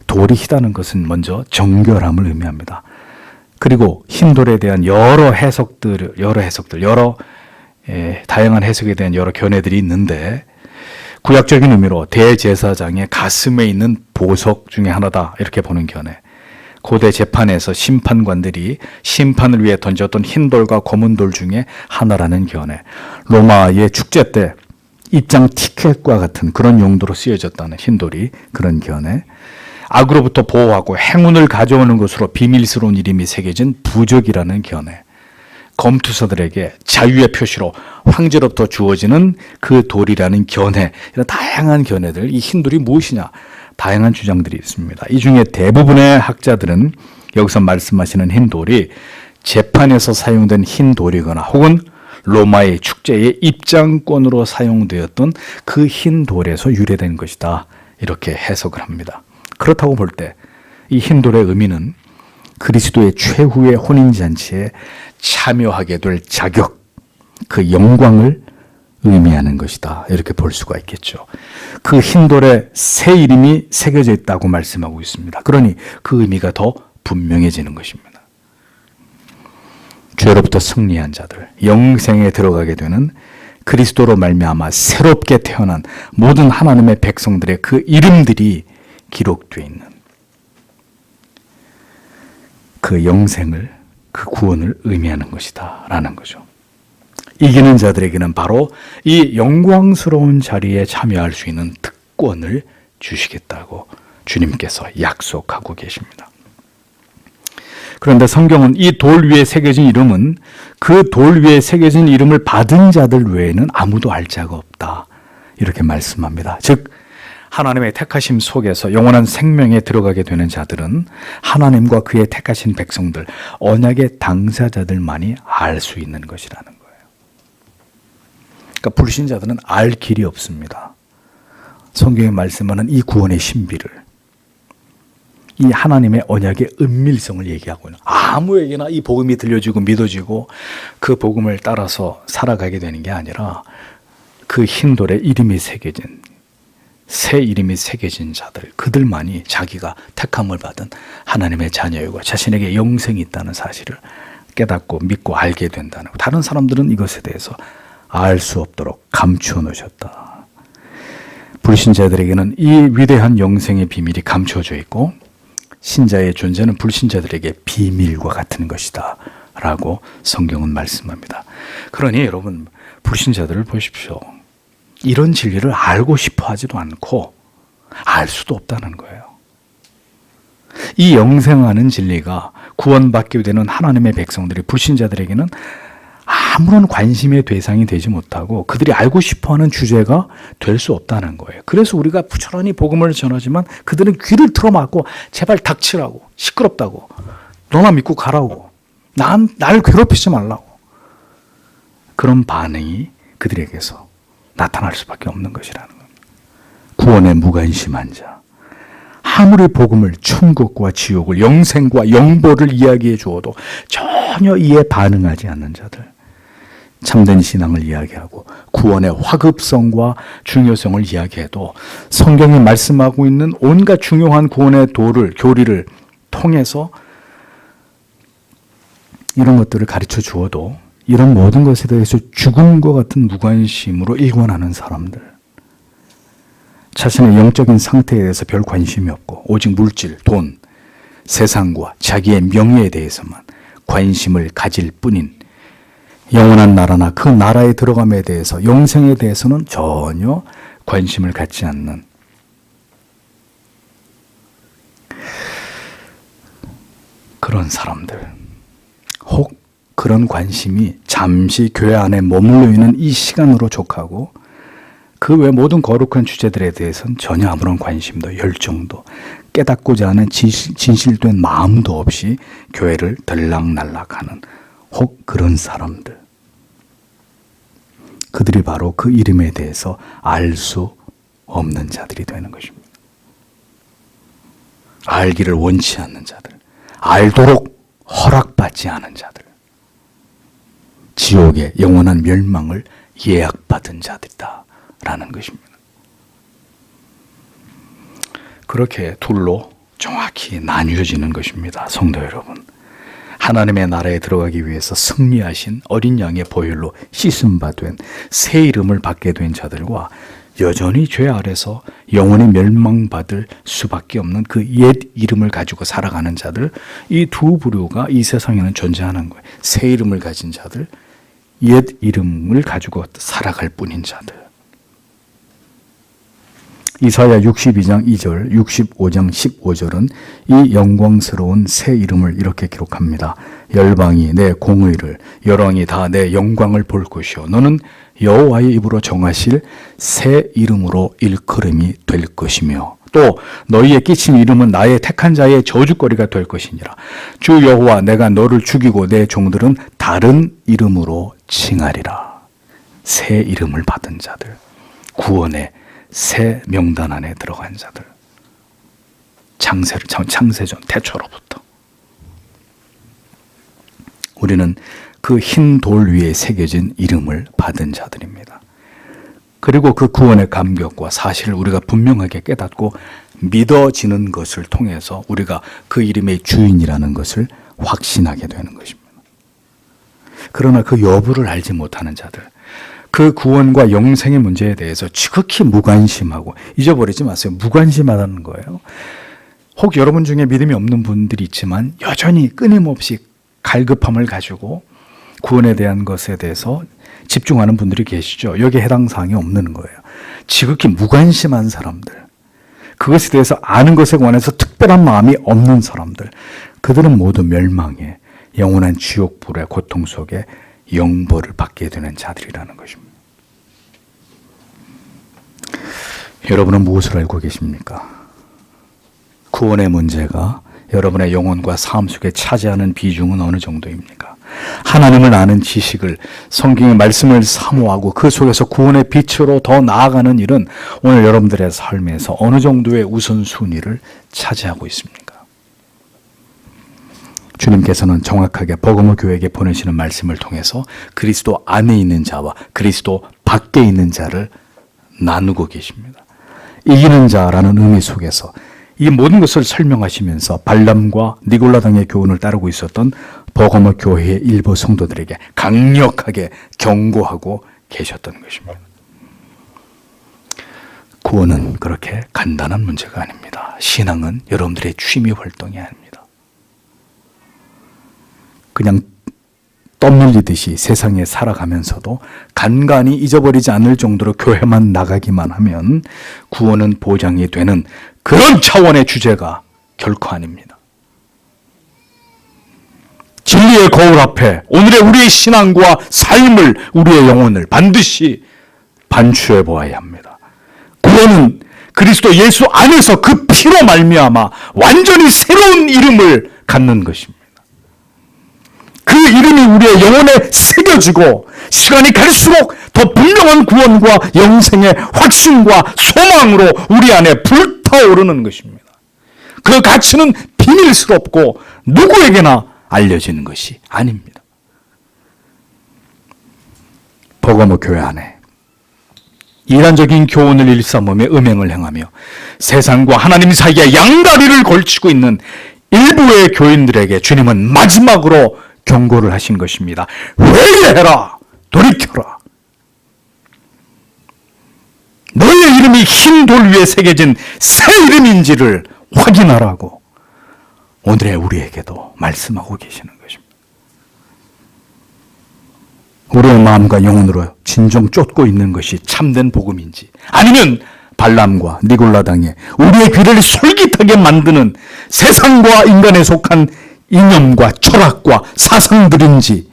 돌이 희다는 것은 먼저 정결함을 의미합니다. 그리고 흰 돌에 대한 여러 다양한 해석에 대한 여러 견해들이 있는데 구약적인 의미로 대제사장의 가슴에 있는 보석 중에 하나다 이렇게 보는 견해, 고대 재판에서 심판관들이 심판을 위해 던졌던 흰돌과 검은돌 중에 하나라는 견해. 로마의 축제 때 입장 티켓과 같은 그런 용도로 쓰여졌다는 흰돌이 그런 견해. 악으로부터 보호하고 행운을 가져오는 것으로 비밀스러운 이름이 새겨진 부적이라는 견해. 검투사들에게 자유의 표시로 황제로부터 주어지는 그 돌이라는 견해. 이런 다양한 견해들, 이 흰돌이 무엇이냐? 다양한 주장들이 있습니다. 이 중에 대부분의 학자들은 여기서 말씀하시는 흰돌이 재판에서 사용된 흰돌이거나 혹은 로마의 축제의 입장권으로 사용되었던 그 흰돌에서 유래된 것이다. 이렇게 해석을 합니다. 그렇다고 볼 때 이 흰돌의 의미는 그리스도의 최후의 혼인잔치에 참여하게 될 자격, 그 영광을 의미하는 것이다. 이렇게 볼 수가 있겠죠. 그 흰돌에 새 이름이 새겨져 있다고 말씀하고 있습니다. 그러니 그 의미가 더 분명해지는 것입니다. 죄로부터 승리한 자들, 영생에 들어가게 되는 그리스도로 말미암아 새롭게 태어난 모든 하나님의 백성들의 그 이름들이 기록되어 있는 그 영생을, 그 구원을 의미하는 것이다 라는 거죠. 이기는 자들에게는 바로 이 영광스러운 자리에 참여할 수 있는 특권을 주시겠다고 주님께서 약속하고 계십니다. 그런데 성경은 이 돌 위에 새겨진 이름은 그 돌 위에 새겨진 이름을 받은 자들 외에는 아무도 알 자가 없다. 이렇게 말씀합니다. 즉 하나님의 택하심 속에서 영원한 생명에 들어가게 되는 자들은 하나님과 그의 택하신 백성들, 언약의 당사자들만이 알 수 있는 것이라는 거예요. 그러니까 불신자들은 알 길이 없습니다. 성경의 말씀하는 이 구원의 신비를, 이 하나님의 언약의 은밀성을 얘기하고 있는, 아무에게나 이 복음이 들려지고 믿어지고 그 복음을 따라서 살아가게 되는 게 아니라 그 흰돌에 이름이 새겨진, 새 이름이 새겨진 자들, 그들만이 자기가 택함을 받은 하나님의 자녀이고 자신에게 영생이 있다는 사실을 깨닫고 믿고 알게 된다는 것. 다른 사람들은 이것에 대해서 알 수 없도록 감추어 놓으셨다. 불신자들에게는 이 위대한 영생의 비밀이 감춰져 있고 신자의 존재는 불신자들에게 비밀과 같은 것이다 라고 성경은 말씀합니다. 그러니 여러분, 불신자들을 보십시오. 이런 진리를 알고 싶어 하지도 않고 알 수도 없다는 거예요. 이 영생하는 진리가 구원받게 되는 하나님의 백성들이, 불신자들에게는 아무런 관심의 대상이 되지 못하고 그들이 알고 싶어하는 주제가 될 수 없다는 거예요. 그래서 우리가 부지런히 복음을 전하지만 그들은 귀를 틀어막고 제발 닥치라고, 시끄럽다고, 너나 믿고 가라고, 날 괴롭히지 말라고, 그런 반응이 그들에게서 나타날 수밖에 없는 것이라는 겁니다. 구원에 무관심한 자, 아무리 복음을, 천국과 지옥을, 영생과 영보를 이야기해 주어도 전혀 이에 반응하지 않는 자들, 참된 신앙을 이야기하고 구원의 화급성과 중요성을 이야기해도 성경이 말씀하고 있는 온갖 중요한 구원의 교리를 통해서 이런 것들을 가르쳐 주어도 이런 모든 것에 대해서 죽음과 같은 무관심으로 일관하는 사람들, 자신의 영적인 상태에 대해서 별 관심이 없고 오직 물질, 돈, 세상과 자기의 명예에 대해서만 관심을 가질 뿐인, 영원한 나라나 그 나라에 들어감에 대해서, 영생에 대해서는 전혀 관심을 갖지 않는 그런 사람들, 혹 그런 관심이 잠시 교회 안에 머물러 있는 이 시간으로 족하고 그 외 모든 거룩한 주제들에 대해서는 전혀 아무런 관심도 열정도 깨닫고자 하는 진실된 마음도 없이 교회를 들락날락하는 혹 그런 사람들, 그들이 바로 그 이름에 대해서 알 수 없는 자들이 되는 것입니다. 알기를 원치 않는 자들, 알도록 허락받지 않은 자들, 지옥의 영원한 멸망을 예약받은 자들이다 라는 것입니다. 그렇게 둘로 정확히 나뉘어지는 것입니다. 성도 여러분, 하나님의 나라에 들어가기 위해서 승리하신 어린 양의 보혈로 씻음 받은 새 이름을 받게 된 자들과 여전히 죄 아래서 영원히 멸망받을 수밖에 없는 그 옛 이름을 가지고 살아가는 자들, 이 두 부류가 이 세상에는 존재하는 거예요. 새 이름을 가진 자들, 옛 이름을 가지고 살아갈 뿐인 자들. 이사야 62장 2절, 65장 15절은 이 영광스러운 새 이름을 이렇게 기록합니다. 열방이 내 공의를, 열왕이 다 내 영광을 볼 것이요 너는 여호와의 입으로 정하실 새 이름으로 일컬음이 될 것이며 또 너희의 끼친 이름은 나의 택한 자의 저주거리가 될 것이니라. 주 여호와 내가 너를 죽이고 내 종들은 다른 이름으로 칭하리라. 새 이름을 받은 자들, 구원의 새 명단 안에 들어간 자들, 창세전 태초로부터 우리는 그 흰 돌 위에 새겨진 이름을 받은 자들입니다. 그리고 그 구원의 감격과 사실을 우리가 분명하게 깨닫고 믿어지는 것을 통해서 우리가 그 이름의 주인이라는 것을 확신하게 되는 것입니다. 그러나 그 여부를 알지 못하는 자들, 그 구원과 영생의 문제에 대해서 지극히 무관심하고, 잊어버리지 마세요. 무관심하다는 거예요. 혹 여러분 중에 믿음이 없는 분들이 있지만 여전히 끊임없이 갈급함을 가지고 구원에 대한 것에 대해서 집중하는 분들이 계시죠. 여기에 해당 사항이 없는 거예요. 지극히 무관심한 사람들, 그것에 대해서 아는 것에 관해서 특별한 마음이 없는 사람들, 그들은 모두 멸망해 영원한 지옥불의 고통 속에 영벌을 받게 되는 자들이라는 것입니다. 여러분은 무엇을 알고 계십니까? 구원의 문제가 여러분의 영혼과 삶 속에 차지하는 비중은 어느 정도입니까? 하나님을 아는 지식을, 성경의 말씀을 사모하고 그 속에서 구원의 빛으로 더 나아가는 일은 오늘 여러분들의 삶에서 어느 정도의 우선순위를 차지하고 있습니까? 주님께서는 정확하게 버가모 교회에게 보내시는 말씀을 통해서 그리스도 안에 있는 자와 그리스도 밖에 있는 자를 나누고 계십니다. 이기는 자라는 의미 속에서 이 모든 것을 설명하시면서 발람과 니골라당의 교훈을 따르고 있었던 버가모 교회의 일부 성도들에게 강력하게 경고하고 계셨던 것입니다. 구원은 그렇게 간단한 문제가 아닙니다. 신앙은 여러분들의 취미 활동이 아닙니다. 그냥 떠밀리듯이 세상에 살아가면서도 간간히 잊어버리지 않을 정도로 교회만 나가기만 하면 구원은 보장이 되는 그런 차원의 주제가 결코 아닙니다. 진리의 거울 앞에 오늘의 우리의 신앙과 삶을, 우리의 영혼을 반드시 반추해 보아야 합니다. 구원은 그리스도 예수 안에서 그 피로 말미암아 완전히 새로운 이름을 갖는 것입니다. 그 이름이 우리의 영혼에 새겨지고 시간이 갈수록 더 분명한 구원과 영생의 확신과 소망으로 우리 안에 불타오르는 것입니다. 그 가치는 비밀스럽고 누구에게나 알려지는 것이 아닙니다. 버가모 교회 안에 이단적인 교훈을 일삼으며 음행을 행하며 세상과 하나님 사이에 양다리를 걸치고 있는 일부의 교인들에게 주님은 마지막으로 경고를 하신 것입니다. 회개해라, 돌이켜라. 너의 이름이 흰 돌 위에 새겨진 새 이름인지를 확인하라고 오늘의 우리에게도 말씀하고 계시는 것입니다. 우리의 마음과 영혼으로 진정 쫓고 있는 것이 참된 복음인지, 아니면 발람과 니골라당의 우리의 귀를 솔깃하게 만드는 세상과 인간에 속한 이념과 철학과 사상들인지,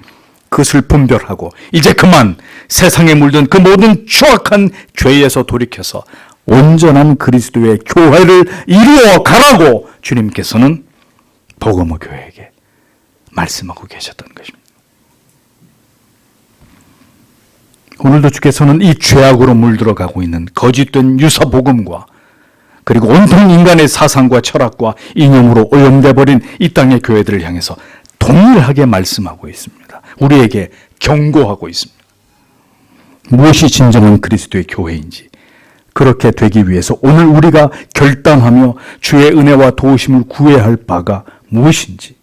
그것을 분별하고 이제 그만 세상에 물든 그 모든 추악한 죄에서 돌이켜서 온전한 그리스도의 교회를 이루어 가라고 주님께서는 버가모 교회에게 말씀하고 계셨던 것입니다. 오늘도 주께서는 이 죄악으로 물들어가고 있는 거짓된 유사복음과 그리고 온통 인간의 사상과 철학과 이념으로 오염돼 버린 이 땅의 교회들을 향해서 동일하게 말씀하고 있습니다. 우리에게 경고하고 있습니다. 무엇이 진정한 그리스도의 교회인지, 그렇게 되기 위해서 오늘 우리가 결단하며 주의 은혜와 도우심을 구해야 할 바가 무엇인지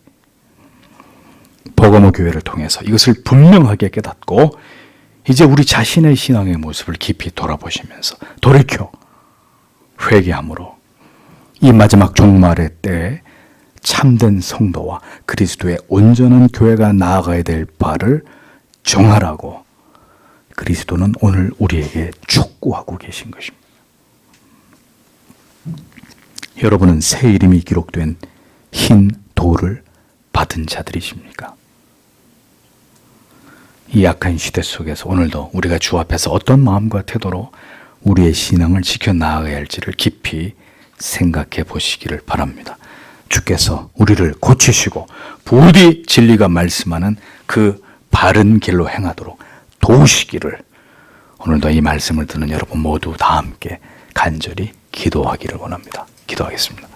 버가모 교회를 통해서 이것을 분명하게 깨닫고 이제 우리 자신의 신앙의 모습을 깊이 돌아보시면서 돌이켜 회개함으로 이 마지막 종말의 때에 참된 성도와 그리스도의 온전한 교회가 나아가야 될 바를 정하라고 그리스도는 오늘 우리에게 촉구하고 계신 것입니다. 여러분은 새 이름이 기록된 흰 돌을 받은 자들이십니까? 이 약한 시대 속에서 오늘도 우리가 주 앞에서 어떤 마음과 태도로 우리의 신앙을 지켜나가야 할지를 깊이 생각해 보시기를 바랍니다. 주께서 우리를 고치시고 부디 진리가 말씀하는 그 바른 길로 행하도록 도우시기를 오늘도 이 말씀을 듣는 여러분 모두 다 함께 간절히 기도하기를 원합니다. 기도하겠습니다.